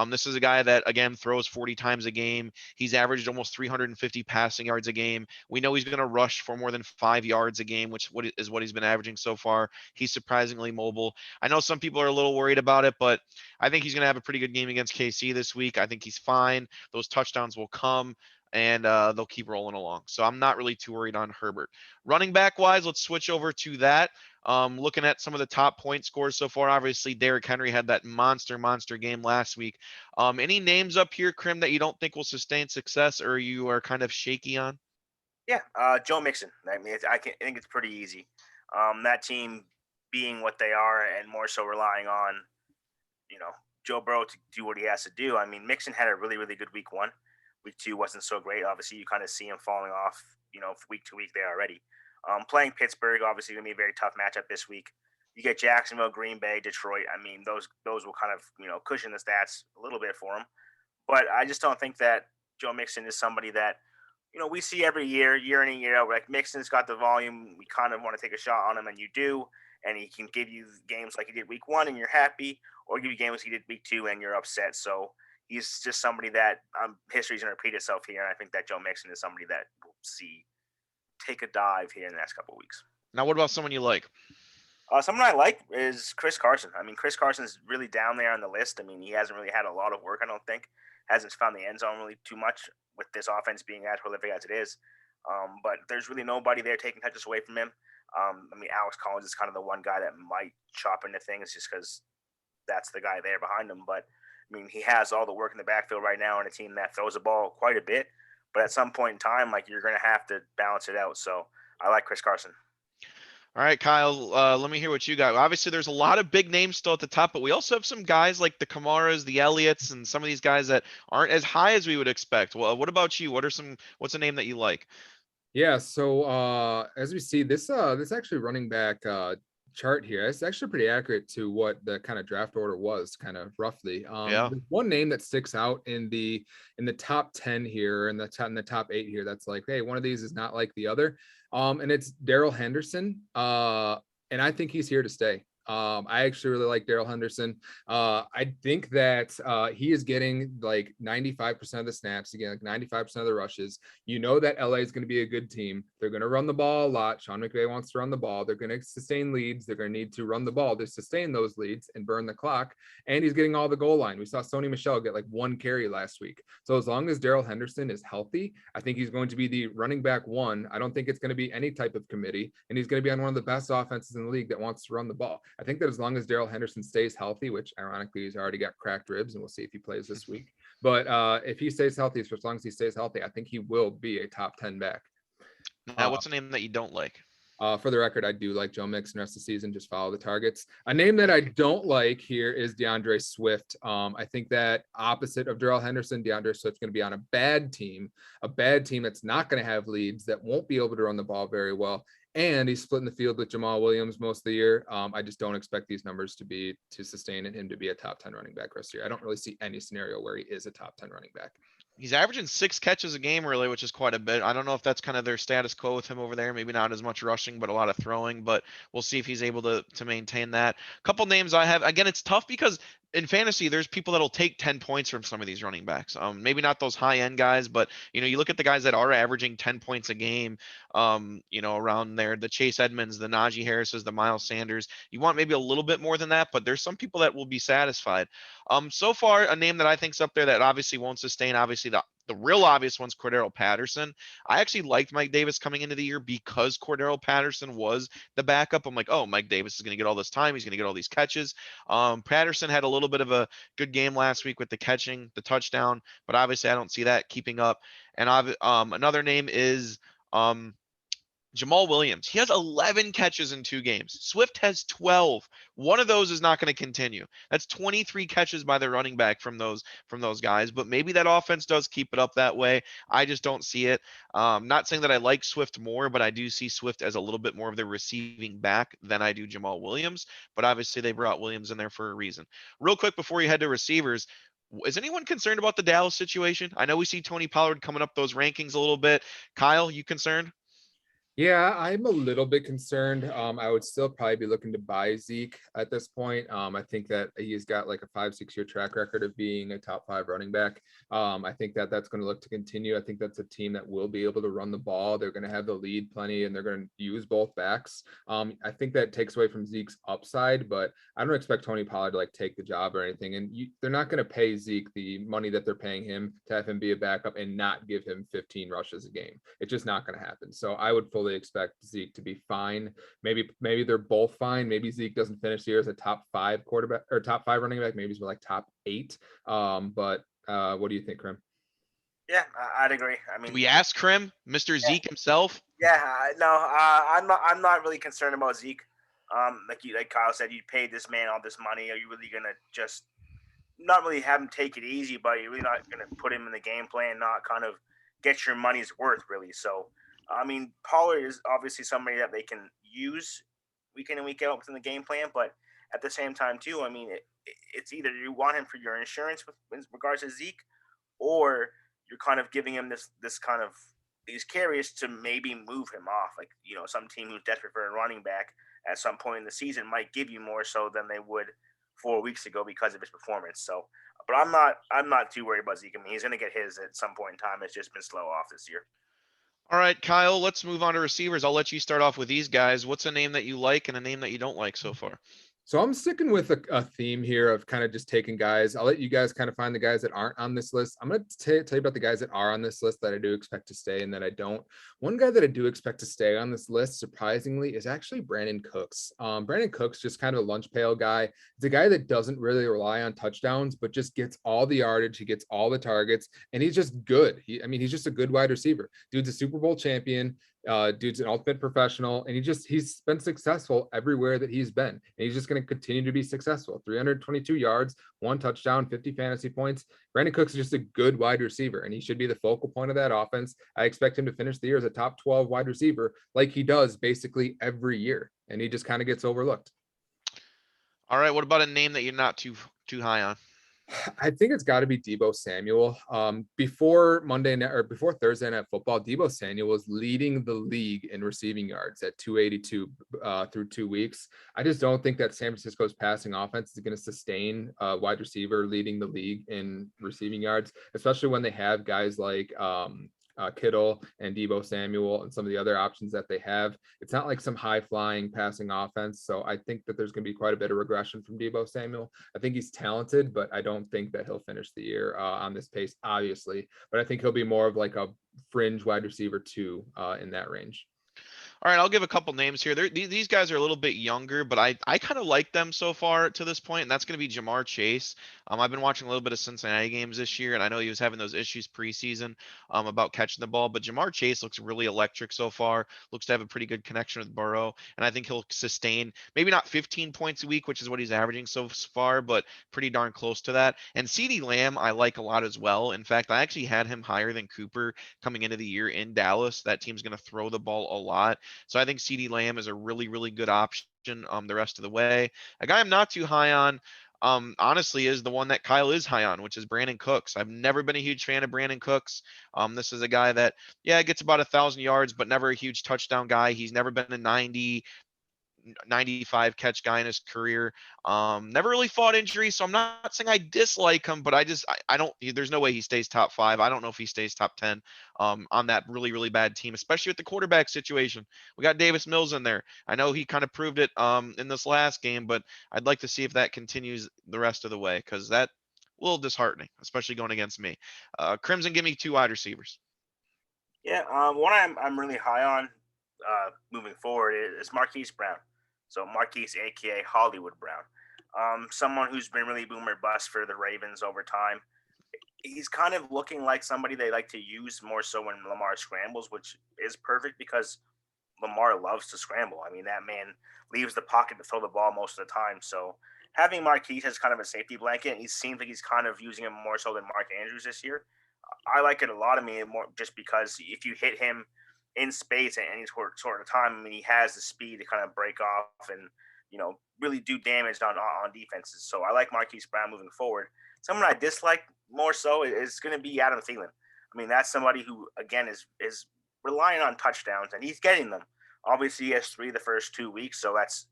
A: This is a guy that, again, throws 40 times a game. He's averaged almost 350 passing yards a game. We know he's going to rush for more than 5 yards a game, which is what he's been averaging so far. He's surprisingly mobile. I know some people are a little worried about it, but I think he's going to have a pretty good game against KC this week. I think he's fine. Those touchdowns will come, and they'll keep rolling along. So I'm not really too worried on Herbert. Running back wise, let's switch over to that. Looking at some of the top point scores so far, obviously Derrick Henry had that monster game last week. Any names up here, Krim, that you don't think will sustain success or you are kind of shaky on?
C: Yeah, Joe Mixon. I mean, I think it's pretty easy. That team being what they are and more so relying on, Joe Burrow to do what he has to do. I mean, Mixon had a really, really good week 1. Week 2 wasn't so great. Obviously, you kind of see him falling off, week to week there already. Playing Pittsburgh, obviously, going to be a very tough matchup this week. You get Jacksonville, Green Bay, Detroit. I mean, those will kind of, cushion the stats a little bit for him. But I just don't think that Joe Mixon is somebody that, we see every year in and year out. Like, Mixon's got the volume. We kind of want to take a shot on him, and you do. And he can give you games like he did week 1 and you're happy, or give you games like he did week 2 and you're upset. So he's just somebody that history's going to repeat itself here. And I think that Joe Mixon is somebody that we'll see take a dive here in the next couple of weeks.
A: Now, what about someone you like?
C: Someone I like is Chris Carson. I mean, Chris Carson's really down there on the list. I mean, he hasn't really had a lot of work, I don't think. Hasn't found the end zone really too much with this offense being as prolific as it is. But there's really nobody there taking touches away from him. I mean, Alex Collins is kind of the one guy that might chop into things just because that's the guy there behind him. But I mean, he has all the work in the backfield right now on a team that throws the ball quite a bit. But at some point in time, you're going to have to balance it out. So I like Chris Carson.
A: All right, Kyle, let me hear what you got. Obviously, there's a lot of big names still at the top, but we also have some guys like the Kamaras, the Elliots, and some of these guys that aren't as high as we would expect. Well, what about you? What's a name that you like?
B: Yeah, so as we see, this actually running back chart here, it's actually pretty accurate to what the kind of draft order was, kind of roughly.
A: Yeah.
B: There's one name that sticks out in the top 10 here, and in the top 8 here. That's like, hey, one of these is not like the other. And it's Daryl Henderson. And I think he's here to stay. I actually really like Daryl Henderson. I think that he is getting like 95% of the snaps, again, like 95% of the rushes. You know that LA is going to be a good team. They're going to run the ball a lot. Sean McVay wants to run the ball. They're going to sustain leads. They're going to need to run the ball to sustain those leads and burn the clock. And he's getting all the goal line. We saw Sony Michel get like 1 carry last week. So as long as Daryl Henderson is healthy, I think he's going to be the running back one. I don't think it's going to be any type of committee, and he's going to be on one of the best offenses in the league that wants to run the ball. I think that as long as Daryl Henderson stays healthy, which ironically he's already got cracked ribs, and we'll see if he plays this week. But if he stays healthy, for as long as he stays healthy, I think he will be a top 10 back.
A: Now, what's a name that you don't like?
B: For the record, I do like Joe Mixon rest of the season. Just follow the targets. A name that I don't like here is Deandre Swift. I think that opposite of Daryl Henderson, Deandre Swift's going to be on a bad team that's not going to have leads, that won't be able to run the ball very well. And he's splitting the field with Jamal Williams most of the year. I just don't expect these numbers to sustain and him to be a top 10 running back rest of the year. I don't really see any scenario where he is a top 10 running back.
A: He's averaging 6 catches a game really, which is quite a bit. I don't know if that's kind of their status quo with him over there. Maybe not as much rushing, but a lot of throwing. But we'll see if he's able to maintain that. Couple names I have. Again, it's tough because in fantasy, there's people that'll take 10 points from some of these running backs. Maybe not those high end guys, but you look at the guys that are averaging 10 points a game. Around there, the Chase Edmonds, the Najee Harrises, the Miles Sanders. You want maybe a little bit more than that, but there's some people that will be satisfied. So far, a name that I think's up there that obviously won't sustain. Obviously, the real obvious one's Cordero Patterson. I actually liked Mike Davis coming into the year because Cordero Patterson was the backup. I'm like, oh, Mike Davis is going to get all this time. He's going to get all these catches. Patterson had a little bit of a good game last week with the catching, the touchdown, but obviously I don't see that keeping up. And another name is Jamal Williams. He has 11 catches in 2 games. Swift has 12. One of those is not going to continue. That's 23 catches by the running back from those guys. But maybe that offense does keep it up that way. I just don't see it. Not saying that I like Swift more, but I do see Swift as a little bit more of the receiving back than I do Jamal Williams. But obviously they brought Williams in there for a reason. Real quick before you head to receivers, is anyone concerned about the Dallas situation? I know we see Tony Pollard coming up those rankings a little bit. Kyle, you concerned?
B: Yeah, I'm a little bit concerned. I would still probably be looking to buy Zeke at this point. I think that he's got like a 5-6 year track record of being a top 5 running back. I think that that's going to look to continue. I think that's a team that will be able to run the ball. They're going to have the lead plenty, and they're going to use both backs. I think that takes away from Zeke's upside, but I don't expect Tony Pollard to like take the job or anything. And they're not going to pay Zeke the money that they're paying him to have him be a backup and not give him 15 rushes a game. It's just not going to happen. So I would fully expect Zeke to be fine. Maybe they're both fine. Maybe Zeke doesn't finish the year as a top 5 quarterback or top 5 running back. Maybe he's more like top 8. But what do you think, Krim?
C: Yeah, I'd agree. I mean,
A: Do we ask Krim, Mr.
C: Yeah.
A: Zeke himself?
C: Yeah, no, I'm not really concerned about Zeke. Like Kyle said, you paid this man all this money. Are you really gonna just not really have him take it easy, but you're really not gonna put him in the game plan, not kind of get your money's worth, really? So, I mean, Pollard is obviously somebody that they can use week in and week out within the game plan, but at the same time, too, I mean, it's either you want him for your insurance with regards to Zeke, or you're kind of giving him this kind of these carries to maybe move him off. Like, some team who's desperate for a running back at some point in the season might give you more so than they would 4 weeks ago because of his performance. So, but I'm not too worried about Zeke. I mean, he's going to get his at some point in time. It's just been slow off this year.
A: All right, Kyle, let's move on to receivers. I'll let you start off with these guys. What's a name that you like and a name that you don't like so far?
B: So I'm sticking with a theme here of kind of just taking guys. I'll let you guys kind of find the guys that aren't on this list. I'm going to tell you about the guys that are on this list that I do expect to stay and that I don't. One guy that I do expect to stay on this list, surprisingly, is actually Brandon Cooks. Brandon Cooks, just kind of a lunch pail guy. It's a guy that doesn't really rely on touchdowns, but just gets all the yardage. He gets all the targets, and he's just good. He's just a good wide receiver. Dude's a Super Bowl champion. Dude's an ultimate professional, and he's been successful everywhere that he's been, and he's just going to continue to be successful. 322 yards, 1 touchdown, 50 fantasy points. Brandon Cooks is just a good wide receiver, and he should be the focal point of that offense. I expect him to finish the year as a top 12 wide receiver like he does basically every year, and he just kind of gets overlooked.
A: All right, what about a name that you're not too high on?
B: I think it's got to be Deebo Samuel. Before Monday night or before Thursday Night Football, Deebo Samuel was leading the league in receiving yards at 282 through 2 weeks. I just don't think that San Francisco's passing offense is going to sustain a wide receiver leading the league in receiving yards, especially when they have guys like Kittle and Deebo Samuel and some of the other options that they have. It's not like some high flying passing offense. So I think that there's going to be quite a bit of regression from Deebo Samuel. I think he's talented, but I don't think that he'll finish the year on this pace, obviously. But I think he'll be more of like a fringe wide receiver 2 in that range.
A: All right, I'll give a couple names here. These guys are a little bit younger, but I kind of like them so far to this point, and that's going to be Jamar Chase. I've been watching a little bit of Cincinnati games this year, and I know he was having those issues preseason about catching the ball, but Jamar Chase looks really electric so far, looks to have a pretty good connection with Burrow, and I think he'll sustain maybe not 15 points a week, which is what he's averaging so far, but pretty darn close to that. And CeeDee Lamb, I like a lot as well. In fact, I actually had him higher than Cooper coming into the year in Dallas. That team's going to throw the ball a lot. So I think CeeDee Lamb is a really, really good option the rest of the way. A guy I'm not too high on, honestly, is the one that Kyle is high on, which is Brandon Cooks. I've never been a huge fan of Brandon Cooks. This is a guy that, yeah, gets about 1,000 yards, but never a huge touchdown guy. He's never been a 95 catch guy in his career. Never really fought injury, so I'm not saying I dislike him, but I don't. There's no way he stays top 5. I don't know if he stays top 10 on that really, really bad team, especially with the quarterback situation. We got Davis Mills in there. I know he kind of proved it in this last game, but I'd like to see if that continues the rest of the way, because that's a little disheartening, especially going against me. Crimson, give me 2 wide receivers.
C: Yeah, one I'm really high on moving forward is Marquis Brown. So Marquis, aka Hollywood Brown, someone who's been really boomer bust for the Ravens over time. He's kind of looking like somebody they like to use more so when Lamar scrambles, which is perfect because Lamar loves to scramble. I mean, that man leaves the pocket to throw the ball most of the time. So having Marquis as kind of a safety blanket, and he seems like he's kind of using him more so than Mark Andrews this year. I like it a lot. I mean, more just because if you hit him in space at any sort of time, I mean, he has the speed to kind of break off and, really do damage on defenses. So I like Marquis Brown moving forward. Someone I dislike more so is going to be Adam Thielen. I mean, that's somebody who, again, is relying on touchdowns, and he's getting them. Obviously, he has 3 the first 2 weeks, so that's,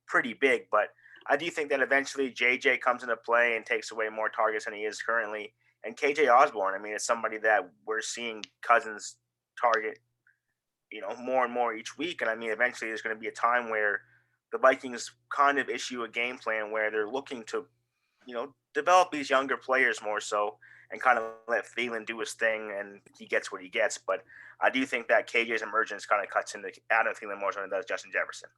C: pretty big. But I do think that eventually JJ comes into play and takes away more targets than he is currently. And KJ Osborne, I mean, it's somebody that we're seeing Cousins target, more and more each week. And I mean, eventually there's going to be a time where the Vikings kind of issue a game plan where they're looking to, develop these younger players more so and kind of let Thielen do his thing and he gets what he gets. But I do think that KJ's emergence kind of cuts into Adam Thielen more so than it does Justin Jefferson.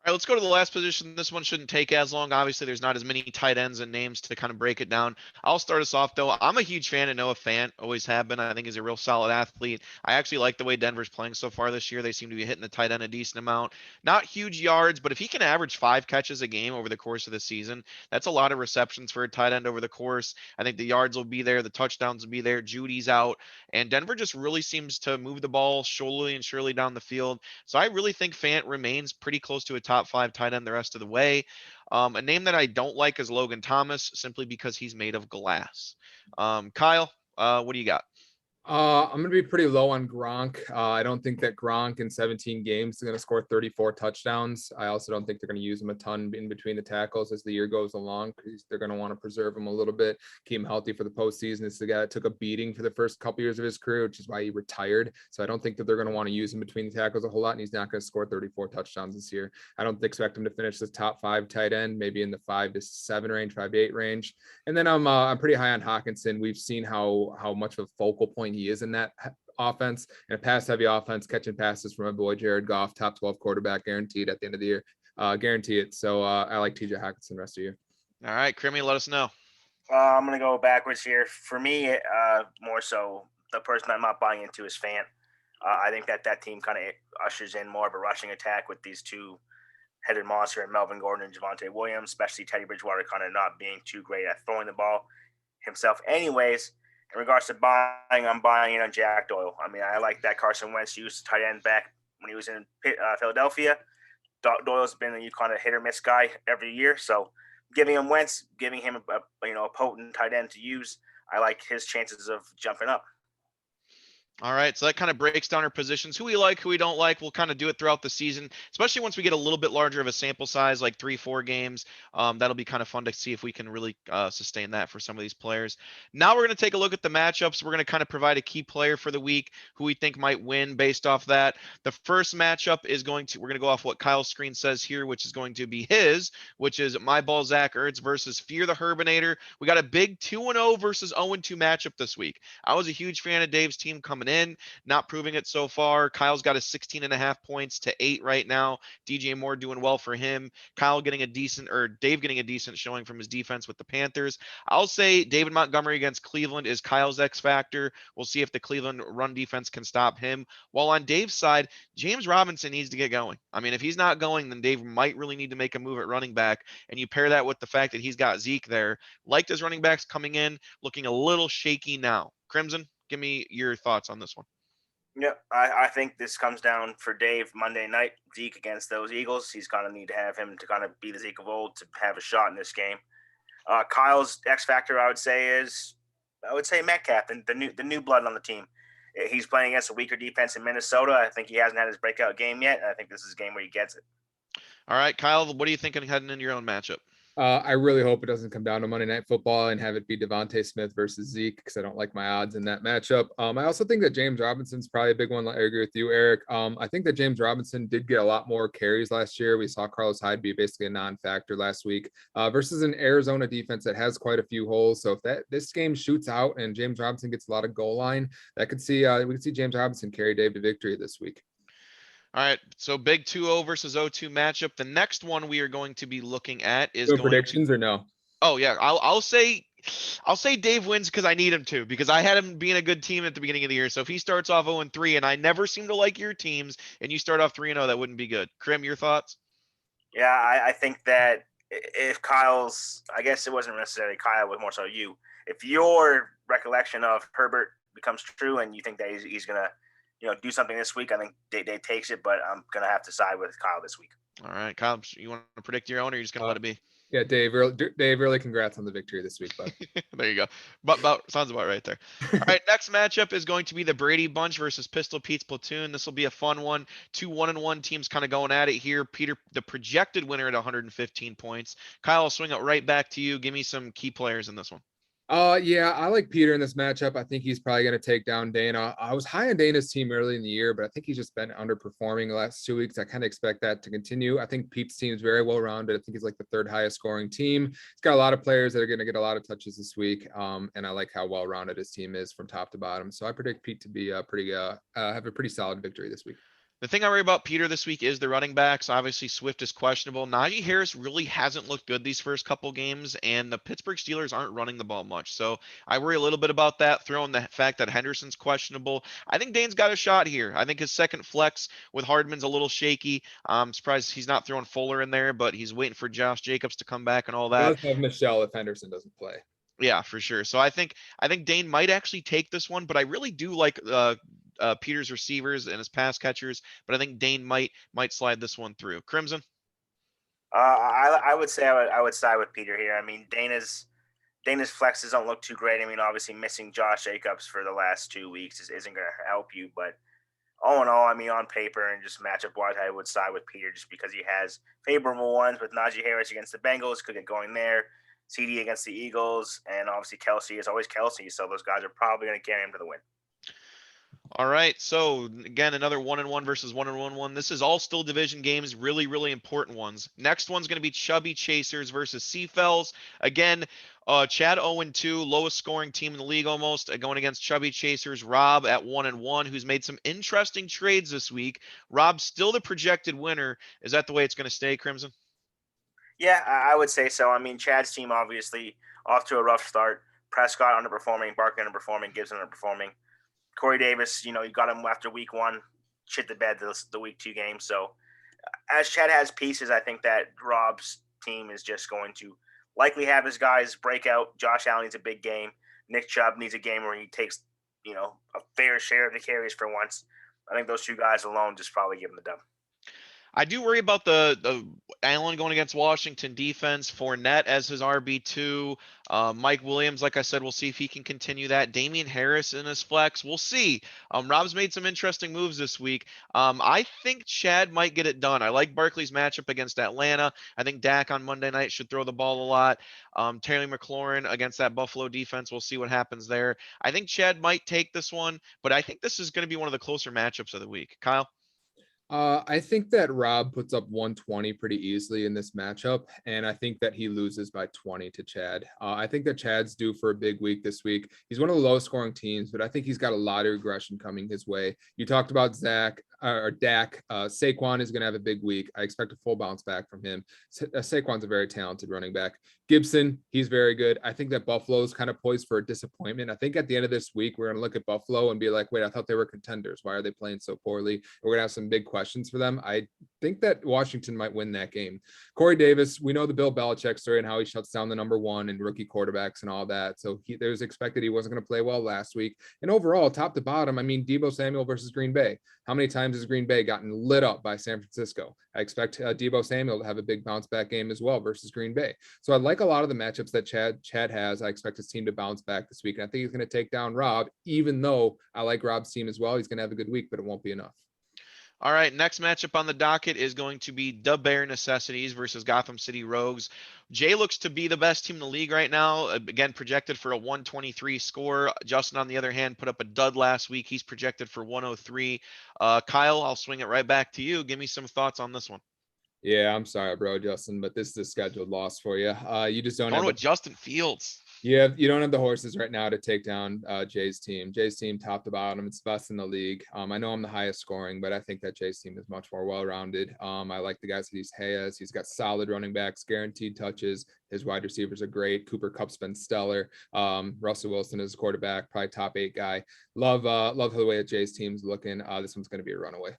A: All right, let's go to the last position. This one shouldn't take as long. Obviously, there's not as many tight ends and names to kind of break it down. I'll start us off, though. I'm a huge fan of Noah Fant. Always have been. I think he's a real solid athlete. I actually like the way Denver's playing so far this year. They seem to be hitting the tight end a decent amount. Not huge yards, but if he can average 5 catches a game over the course of the season, that's a lot of receptions for a tight end over the course. I think the yards will be there. The touchdowns will be there. Judy's out. And Denver just really seems to move the ball slowly and surely down the field. So I really think Fant remains pretty close to a top 5 tight end the rest of the way. A name that I don't like is Logan Thomas, simply because he's made of glass. Kyle, what do you got?
B: I'm going to be pretty low on Gronk. I don't think that Gronk in 17 games is going to score 34 touchdowns. I also don't think they're going to use him a ton in between the tackles as the year goes along, because they're going to want to preserve him a little bit, keep him healthy for the postseason. This is the guy that took a beating for the first couple years of his career, which is why he retired. So I don't think that they're going to want to use him between the tackles a whole lot, and he's not going to score 34 touchdowns this year. I don't expect him to finish this top 5 tight end, maybe in the 5 to 7 range, 5 to 8 range. And then I'm pretty high on Hockenson. We've seen how much of a focal point he is in that offense, and a pass heavy offense, catching passes from my boy Jared Goff, top 12 quarterback, guaranteed at the end of the year. Guarantee it. So I like TJ Hockenson rest of the year.
A: All right, Crimmy, let us know.
C: I'm going to go backwards here. For me, more so the person I'm not buying into is Fant. I think that team kind of ushers in more of a rushing attack with these 2-headed monster and Melvin Gordon and Devante Williams, especially Teddy Bridgewater kind of not being too great at throwing the ball himself. Anyways, in regards to buying, I'm buying in on Jack Doyle. I mean, I like that Carson Wentz used tight end back when he was in Philadelphia. Doyle's been a kind of hit or miss guy every year, so giving him Wentz, giving him a potent tight end to use, I like his chances of jumping up.
A: All right, so that kind of breaks down our positions. Who we like, who we don't like. We'll kind of do it throughout the season, especially once we get a little bit larger of a sample size, like 3-4 games. That'll be kind of fun to see if we can really sustain that for some of these players. Now we're going to take a look at the matchups. We're going to kind of provide a key player for the week who we think might win based off that. The first matchup is we're going to go off what Kyle's screen says here, which is going to be which is my ball Zach Ertz versus Fear the Herbinator. We got a big 2-0 versus 0-2 matchup this week. I was a huge fan of Dave's team coming in, not proving it so far. Kyle's got a 16.5 points to 8 right now. DJ Moore doing well for him. Dave getting a decent showing from his defense with the Panthers. I'll say David Montgomery against Cleveland is Kyle's X factor. We'll see if the Cleveland run defense can stop him. While on Dave's side, James Robinson needs to get going. I mean, if he's not going, then Dave might really need to make a move at running back. And you pair that with the fact that he's got Zeke there. Liked his running backs coming in, looking a little shaky now. Crimson, give me your thoughts on this one.
C: Yeah, I think this comes down for Dave Monday night. Zeke against those Eagles. He's going to need to have him to kind of be the Zeke of old to have a shot in this game. Kyle's X factor, I would say Metcalf, and the new blood on the team. He's playing against a weaker defense in Minnesota. I think he hasn't had his breakout game yet, and I think this is a game where he gets it.
A: All right, Kyle, what are you thinking heading into your own matchup?
B: I really hope it doesn't come down to Monday Night Football and have it be Devante Smith versus Zeke, because I don't like my odds in that matchup. I also think that James Robinson's probably a big one. I agree with you, Eric. I think that James Robinson did get a lot more carries last year. We saw Carlos Hyde be basically a non-factor last week versus an Arizona defense that has quite a few holes. So if this game shoots out and James Robinson gets a lot of goal line, we could see James Robinson carry Dave to victory this week.
A: All right, so big 2-0 versus 0-2 matchup. The next one we are going to be looking at is
B: predictions or no?
A: Oh yeah, I'll say Dave wins because I need him to, because I had him being a good team at the beginning of the year. So if he starts off 0-3, and I never seem to like your teams, and you start off 3-0, that wouldn't be good. Krim, your thoughts?
C: Yeah, I think that if Kyle's, I guess it wasn't necessarily Kyle, but more so you. If your recollection of Herbert becomes true, and you think that he's gonna do something this week, I think Dave takes it, but I'm going to have to side with Kyle this week.
A: All right, Kyle, you want to predict your own, or you're just going to let it be?
B: Yeah, Dave, really congrats on the victory this week, bud.
A: There you go. But sounds about right there. All right, next matchup is going to be the Brady Bunch versus Pistol Pete's Platoon. This will be a fun one. 2 1-1 teams kind of going at it here. Peter, the projected winner at 115 points. Kyle, I'll swing it right back to you. Give me some key players in this one.
B: Yeah, I like Peter in this matchup. I think he's probably going to take down Dana. I was high on Dana's team early in the year, but I think he's just been underperforming the last 2 weeks. I kind of expect that to continue. I think Pete's team is very well rounded. I think he's like the third highest scoring team. He's got a lot of players that are going to get a lot of touches this week. And I like how well rounded his team is from top to bottom. So I predict Pete to be have a pretty solid victory this week.
A: The thing I worry about Peter this week is the running backs. Obviously, Swift is questionable. Najee Harris really hasn't looked good these first couple games, and the Pittsburgh Steelers aren't running the ball much. So I worry a little bit about that, throwing the fact that Henderson's questionable. I think Dane's got a shot here. I think his second flex with Hardman's a little shaky. I'm surprised he's not throwing Fuller in there, but he's waiting for Josh Jacobs to come back and all that.
B: He does have Michelle if Henderson doesn't play.
A: Yeah, for sure. So I think Dane might actually take this one, but I really do like Peter's receivers and his pass catchers, but I think Dane might slide this one through. Crimson?
C: I would say I would side with Peter here. I mean, Dana's flexes don't look too great. I mean, obviously missing Josh Jacobs for the last 2 weeks isn't going to help you, but all in all, I mean, on paper and just matchup wise, I would side with Peter just because he has favorable ones with Najee Harris against the Bengals, could get going there. CD against the Eagles, and obviously Kelsey is always Kelsey, so those guys are probably going to carry him to the win.
A: All right, so again, another 1-1 versus 1-1. This is all still division games, really, really important ones. Next one's going to be Chubby Chasers versus Seafells. Again, Chad 0-2, lowest scoring team in the league almost, going against Chubby Chasers. Rob at 1-1, who's made some interesting trades this week. Rob's still the projected winner. Is that the way it's going to stay, Crimson?
C: Yeah, I would say so. I mean, Chad's team obviously off to a rough start. Prescott underperforming, Barker underperforming, Gibson underperforming. Corey Davis, you got him after week 1, shit the bed the week 2 game. So as Chad has pieces, I think that Rob's team is just going to likely have his guys break out. Josh Allen needs a big game. Nick Chubb needs a game where he takes, a fair share of the carries for once. I think those 2 guys alone just probably give him the dub.
A: I do worry about the Allen going against Washington defense. Fournette as his RB2. Mike Williams, like I said, we'll see if he can continue that. Damian Harris in his flex. We'll see. Rob's made some interesting moves this week. I think Chad might get it done. I like Barkley's matchup against Atlanta. I think Dak on Monday night should throw the ball a lot. Terry McLaurin against that Buffalo defense. We'll see what happens there. I think Chad might take this one, but I think this is going to be one of the closer matchups of the week. Kyle?
B: I think that Rob puts up 120 pretty easily in this matchup, and I think that he loses by 20 to Chad. I think that Chad's due for a big week this week. He's one of the lowest scoring teams, but I think he's got a lot of regression coming his way. You talked about Dak. Saquon is going to have a big week. I expect a full bounce back from him. Saquon's a very talented running back. Gibson, he's very good. I think that Buffalo's kind of poised for a disappointment. I think at the end of this week, we're going to look at Buffalo and be like, wait, I thought they were contenders. Why are they playing so poorly? We're going to have some big questions for them. I think that Washington might win that game. Corey Davis, we know the Bill Belichick story and how he shuts down the number one and rookie quarterbacks and all that. So there was expected he wasn't going to play well last week. And overall, top to bottom, I mean, Deebo Samuel versus Green Bay. How many times has Green Bay gotten lit up by San Francisco? I expect Deebo Samuel to have a big bounce back game as well versus Green Bay. So I like a lot of the matchups that Chad has. I expect his team to bounce back this week. And I think he's going to take down Rob, even though I like Rob's team as well. He's going to have a good week, but it won't be enough.
A: All right, next matchup on the docket is going to be the Bear Necessities versus Gotham City Rogues. Jay looks to be the best team in the league right now. Again, projected for a 123 score. Justin, on the other hand, put up a dud last week. He's projected for 103. Kyle, I'll swing it right back to you. Give me some thoughts on this one.
B: Yeah, I'm sorry, bro, Justin, but this is a scheduled loss for you. You just don't
A: Going
B: have
A: with Justin Fields.
B: You don't have the horses right now to take down Jay's team. Jay's team, top to bottom, it's best in the league. I know I'm the highest scoring, but I think that Jay's team is much more well-rounded. I like the guys that he has. He's got solid running backs, guaranteed touches. His wide receivers are great. Cooper Kupp's been stellar. Russell Wilson is a quarterback, probably top 8 guy. Love the way that Jay's team's looking. This one's going to be a runaway.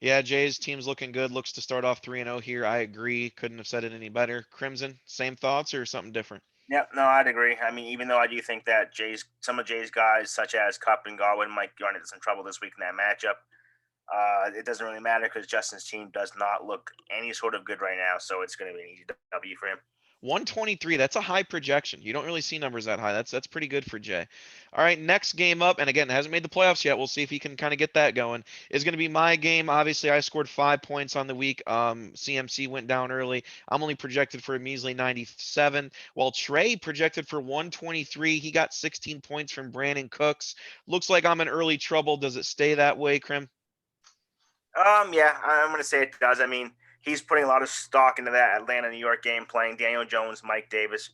A: Yeah, Jay's team's looking good. Looks to start off 3-0 here. I agree. Couldn't have said it any better. Crimson, same thoughts or something different?
C: Yeah, no, I'd agree. I mean, even though I do think that some of Jay's guys, such as Kupp and Godwin, might run into some trouble this week in that matchup, it doesn't really matter because Justin's team does not look any sort of good right now, so it's going to be an easy W for him.
A: 123, that's a high projection. You don't really see numbers that high. That's pretty good for Jay. All right, next game up, and again, hasn't made the playoffs yet. We'll see if he can kind of get that going. Is going to be my game. Obviously, I scored 5 points on the week. CMC went down early. I'm only projected for a measly 97, while Trey projected for 123. He got 16 points from Brandon Cooks. Looks like I'm in early trouble. Does it stay that way, Krim?
C: Yeah, I'm going to say it does. I mean, he's putting a lot of stock into that Atlanta-New York game, playing Daniel Jones, Mike Davis,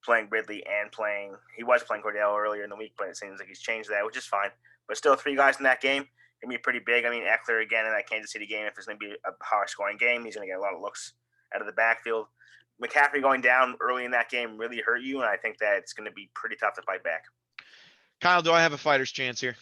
C: playing Ridley, and he was playing Cordell earlier in the week, but it seems like he's changed that, which is fine. But still, 3 guys in that game can be pretty big. I mean, Eckler again in that Kansas City game, if it's going to be a high-scoring game, he's going to get a lot of looks out of the backfield. McCaffrey going down early in that game really hurt you, and I think that it's going to be pretty tough to fight back.
A: Kyle, do I have a fighter's chance here?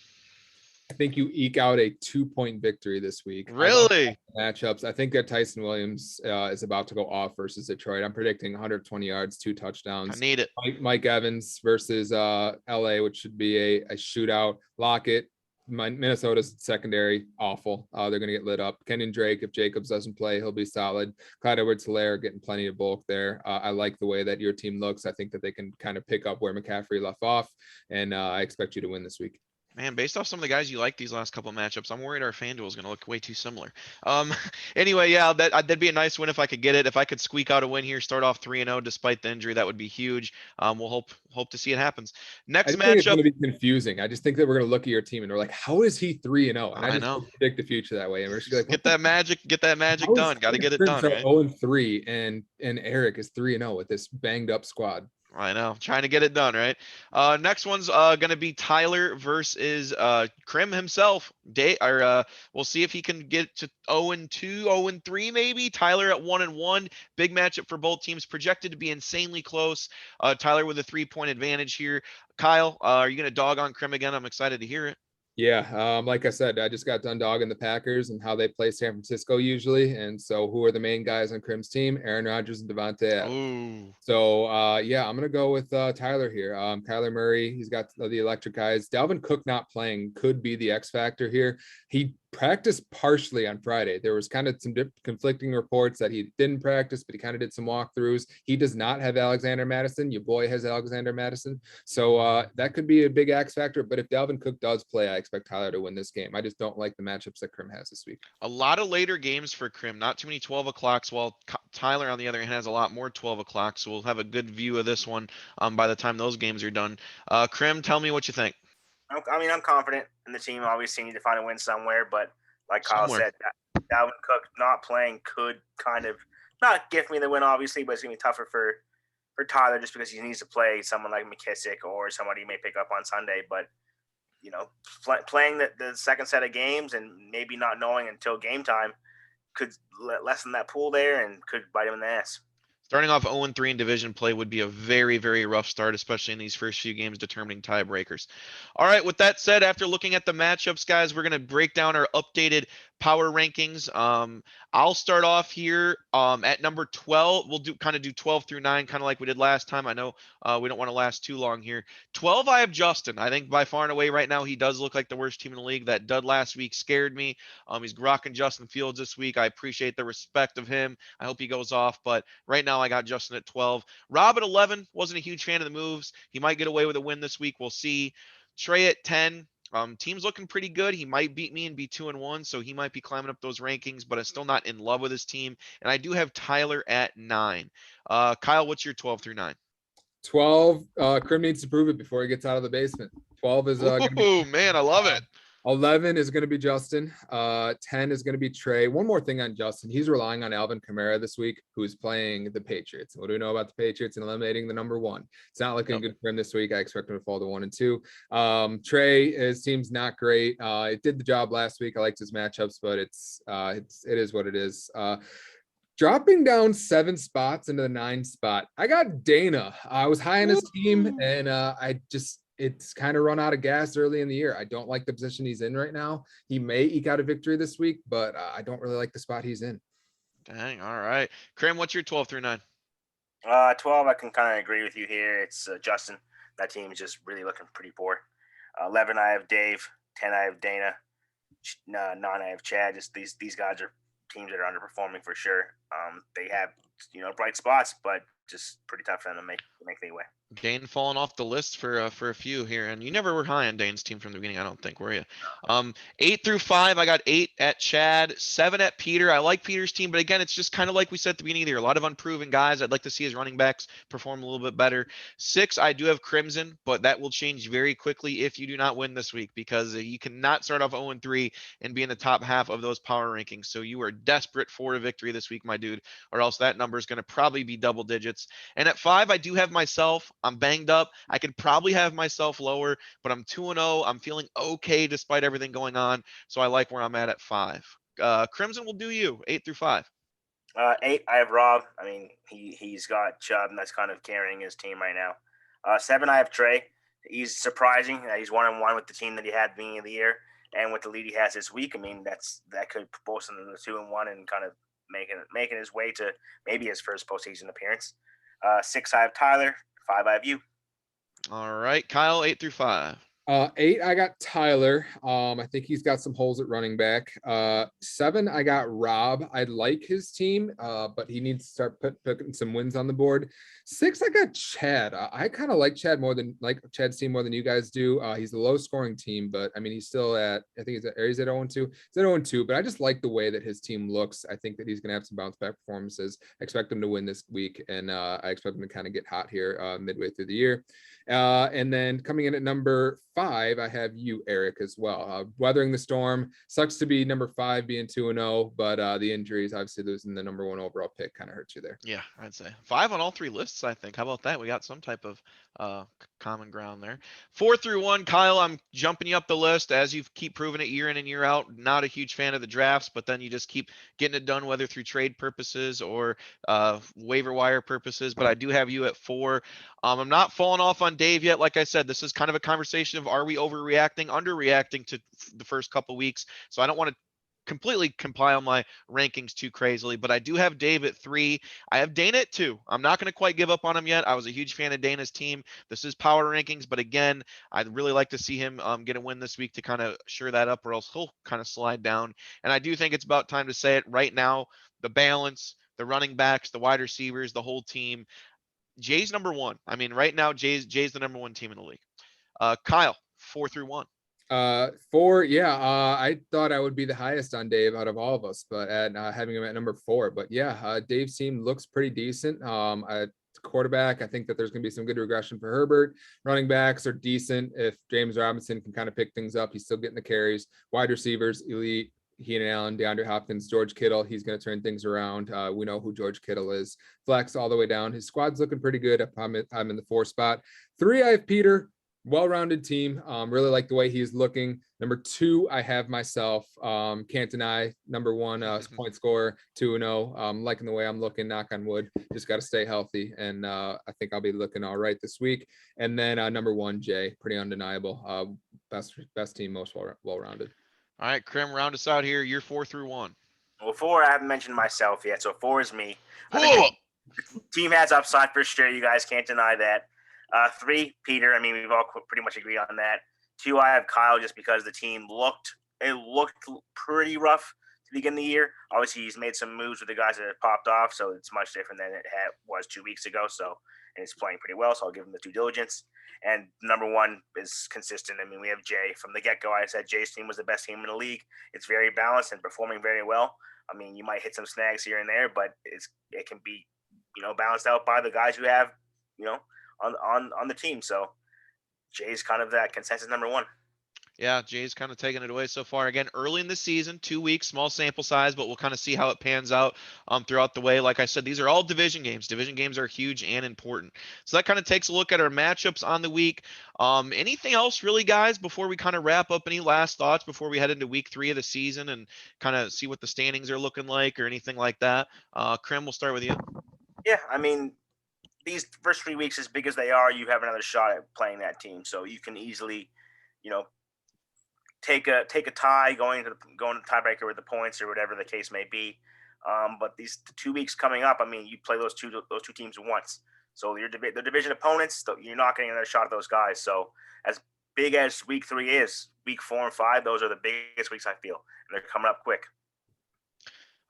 B: I think you eke out a 2-point victory this week.
A: Really?
B: Matchups. I think that Tyson Williams is about to go off versus Detroit. I'm predicting 120 yards, 2 touchdowns.
A: I need it.
B: Mike Evans versus LA, which should be a shootout. Lockett, Minnesota's secondary, awful. They're going to get lit up. Kenyon Drake, if Jacobs doesn't play, he'll be solid. Clyde Edwards-Helaire getting plenty of bulk there. I like the way that your team looks. I think that they can kind of pick up where McCaffrey left off, and I expect you to win this week.
A: Man, based off some of the guys you like these last couple of matchups, I'm worried our FanDuel is going to look way too similar. Anyway, yeah, that'd be a nice win if I could get it. If I could squeak out a win here, start off 3-0 despite the injury, that would be huge. We'll hope to see it happens. Next matchup.
B: It's going to be confusing. I just think that we're going to look at your team and we're like, how is he 3-0? And I know. Predict the future that way. And we're just like,
A: get that magic done. Got to get it done. Right?
B: 0-3 and Eric is 3-0 with this banged up squad.
A: I know, trying to get it done, right? Next one's going to be Tyler versus Krim himself. We'll see if he can get to 0-2, 0-3 maybe. Tyler at 1-1. Big matchup for both teams, projected to be insanely close. Tyler with a 3-point advantage here. Kyle, are you going to dog on Krim again? I'm excited to hear it.
B: Yeah, like I said, I just got done dogging the Packers and how they play San Francisco usually. And so who are the main guys on Krim's team? Aaron Rodgers and Devante Adams. So, I'm going to go with Tyler here. Kyler Murray, he's got the electric guys. Dalvin Cook not playing could be the X factor here. He practiced partially on Friday. There was kind of some conflicting reports that he didn't practice, but he kind of did some walkthroughs. He does not have Alexander Madison. Your boy has Alexander Madison. So that could be a big X factor. But if Dalvin Cook does play, I expect Tyler to win this game. I just don't like the matchups that Krim has this week.
A: A lot of later games for Krim, not too many 12 o'clocks, while Tyler, on the other hand, has a lot more 12 o'clock. So we'll have a good view of this one by the time those games are done. Krim, tell me what you think.
C: I'm confident in the team. Obviously, need to find a win somewhere, but like Kyle said, Dalvin Cook not playing could kind of not give me the win, obviously, but it's gonna be tougher for Tyler just because he needs to play someone like McKissick or somebody he may pick up on Sunday. But playing the second set of games and maybe not knowing until game time could lessen that pool there and could bite him in the ass.
A: Starting off 0-3 in division play would be a very, very rough start, especially in these first few games determining tiebreakers. All right, with that said, after looking at the matchups, guys, we're going to break down our updated power rankings. I'll start off here at number 12. We'll do 12 through 9, kind of like we did last time. I know we don't want to last too long here. 12, I have Justin. I think by far and away right now, he does look like the worst team in the league. That dud last week scared me. He's rocking Justin Fields this week. I appreciate the respect of him. I hope he goes off, but right now I got Justin at 12. Rob at 11. Wasn't a huge fan of the moves. He might get away with a win this week. We'll see. Trey at 10. Team's looking pretty good. He might beat me and be 2-1, so he might be climbing up those rankings, but I'm still not in love with his team. And I do have Tyler at 9. Kyle, what's your 12 through 9?
B: 12, Krim needs to prove it before he gets out of the basement. 12 is
A: man, I love it.
B: 11 is going to be Justin. 10 is going to be Trey. One more thing on Justin. He's relying on Alvin Kamara this week, who's playing the Patriots. What do we know about the Patriots and eliminating the number 1? It's not looking good for him this week. I expect him to fall to 1 and 2. Trey, his team's not great. It did the job last week. I liked his matchups, but it is what it is. Dropping down 7 spots into the 9 spot. I got Dana. I was high on his team, and it's kind of run out of gas early in the year. I don't like the position he's in right now. He may eke out a victory this week, but I don't really like the spot he's in.
A: Dang. All right. Krim, what's your 12 through 9?
C: 12, I can kind of agree with you here. It's Justin. That team is just really looking pretty poor. 11, I have Dave. 10, I have Dana. 9, I have Chad. Just these guys are teams that are underperforming for sure. They have bright spots, but just pretty tough for them to make the way.
A: Dane falling off the list for a few here, and you never were high on Dane's team from the beginning, I don't think, were you? 8 through 5, I got 8 at Chad, 7 at Peter. I like Peter's team, but again, it's just kind of like we said at the beginning of the year, a lot of unproven guys. I'd like to see his running backs perform a little bit better. 6, I do have Crimson, but that will change very quickly if you do not win this week, because you cannot start off 0-3 and be in the top half of those power rankings. So you are desperate for a victory this week, my dude, or else that number is going to probably be double digits. And at 5, I do have myself. I'm banged up. I could probably have myself lower, but I'm 2-0. I'm feeling okay despite everything going on. So I like where I'm at 5. Crimson will do you, 8 through 5.
C: 8, I have Rob. I mean, he's got Chubb, and that's kind of carrying his team right now. 7, I have Trey. He's surprising that he's 1-1 with the team that he had at the beginning of the year, and with the lead he has this week. I mean, that could boast him to 2-1 and kind of making his way to maybe his first postseason appearance. 6, I have Tyler. 5, I have you.
A: All right, Kyle, 8 through 5.
B: 8, I got Tyler. I think he's got some holes at running back. 7, I got Rob. I like his team, but he needs to start putting some wins on the board. 6, I got Chad. I kind of like Chad's team more than you guys do. He's a low scoring team, but I mean, he's still at, I think he's at 0-2. He's at 0-2, but I just like the way that his team looks. I think that he's going to have some bounce back performances. I expect him to win this week, and I expect him to kind of get hot here midway through the year. And then coming in at number 5, I have you, Eric, as well. Weathering the storm. Sucks to be number 5 being 2-0, but the injuries, obviously losing the number 1 overall pick, kind of hurts you there.
A: Yeah, I'd say 5 on all 3 lists, I think. How about that? We got some type of common ground there. 4 through 1, Kyle, I'm jumping you up the list as you keep proving it year in and year out. Not a huge fan of the drafts, but then you just keep getting it done, whether through trade purposes or waiver wire purposes. But I do have you at 4. I'm not falling off on Dave yet. Like I said, this is kind of a conversation of, are we overreacting, underreacting to the first couple weeks? So I don't want to completely compile my rankings too crazily, but I do have Dave at 3. I have Dana at 2. I'm not going to quite give up on him yet. I was a huge fan of Dana's team. This is power rankings, but again, I'd really like to see him get a win this week to kind of shore that up, or else he'll kind of slide down. And I do think it's about time to say it right now. The balance, the running backs, the wide receivers, the whole team. Jay's number 1. I mean, right now, Jay's the number 1 team in the league. Kyle, 4 through 1.
B: 4, yeah. I thought I would be the highest on Dave out of all of us, but at having him at number 4. But yeah, Dave's team looks pretty decent. Quarterback, I think that there's going to be some good regression for Herbert. Running backs are decent. If James Robinson can kind of pick things up, he's still getting the carries. Wide receivers, elite. Keenan Allen, DeAndre Hopkins, George Kittle. He's going to turn things around. We know who George Kittle is. Flex all the way down. His squad's looking pretty good. I'm in the 4 spot. 3, I have Peter. Well-rounded team. Really like the way he's looking. Number 2, I have myself. Can't deny. Number 1 point scorer, 2-0. Liking the way I'm looking. Knock on wood. Just got to stay healthy, and I think I'll be looking all right this week. And then number 1, Jay. Pretty undeniable. Best team, most well-rounded.
A: All right, Krim, round us out here. You're 4 through 1.
C: Well, 4, I haven't mentioned myself yet, so 4 is me. I think the team has upside for sure. You guys can't deny that. 3, Peter. I mean, we've all pretty much agreed on that. 2, I have Kyle, just because the team looked pretty rough to begin the year. Obviously, he's made some moves with the guys that have popped off, so it's much different than it was 2 weeks ago. So, and it's playing pretty well, so I'll give him the due diligence. And number 1 is consistent. I mean, we have Jay from the get-go. I said Jay's team was the best team in the league. It's very balanced and performing very well. I mean, you might hit some snags here and there, but it can be, balanced out by the guys you have, on the team. So Jay's kind of that consensus number 1.
A: Yeah, Jay's kind of taking it away so far. Again, early in the season, 2 weeks, small sample size, but we'll kind of see how it pans out throughout the way. Like I said, these are all division games. Division games are huge and important. So that kind of takes a look at our matchups on the week. Anything else really, guys, before we kind of wrap up? Any last thoughts before we head into week 3 of the season and kind of see what the standings are looking like or anything like that? Krim, we'll start with you.
C: Yeah, I mean, these first 3 weeks, as big as they are, you have another shot at playing that team. So you can easily, take a tie going to tiebreaker with the points or whatever the case may be. But these 2 weeks coming up, I mean, you play those two teams once. So the division opponents, you're not getting another shot at those guys. So as big as week 3 is, week 4 and 5, those are the biggest weeks, I feel, and they're coming up quick.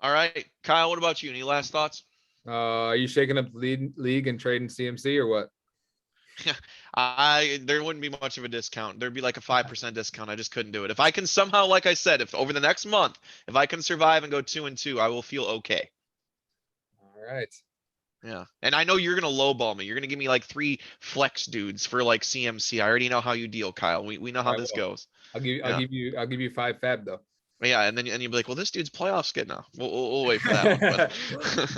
A: All right, Kyle, what about you? Any last thoughts?
B: Are you shaking up the league and trading CMC or what?
A: There wouldn't be much of a discount. There'd be like a 5% discount. I just couldn't do it. If I can somehow, like I said, if over the next month, if I can survive and go 2-2, I will feel okay.
B: All right.
A: Yeah. And I know you're going to lowball me. You're going to give me like 3 flex dudes for like CMC. I already know how you deal, Kyle. We know how this goes.
B: I'll give you 5 fab though.
A: Yeah, and you'll be like, well, this dude's playoff skid now. We'll wait for that one. But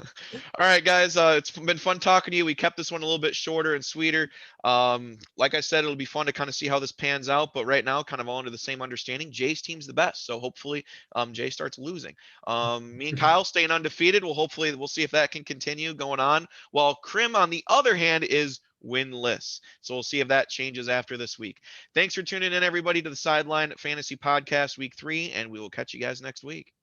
A: all right, guys, it's been fun talking to you. We kept this one a little bit shorter and sweeter. Like I said, it'll be fun to kind of see how this pans out. But right now, kind of all under the same understanding, Jay's team's the best. So hopefully, Jay starts losing. Me and Kyle staying undefeated. We'll see if that can continue going on. While Krim, on the other hand, is winless. So we'll see if that changes after this week. Thanks for tuning in, everybody, to the Sideline Fantasy Podcast Week 3, and we will catch you guys next week.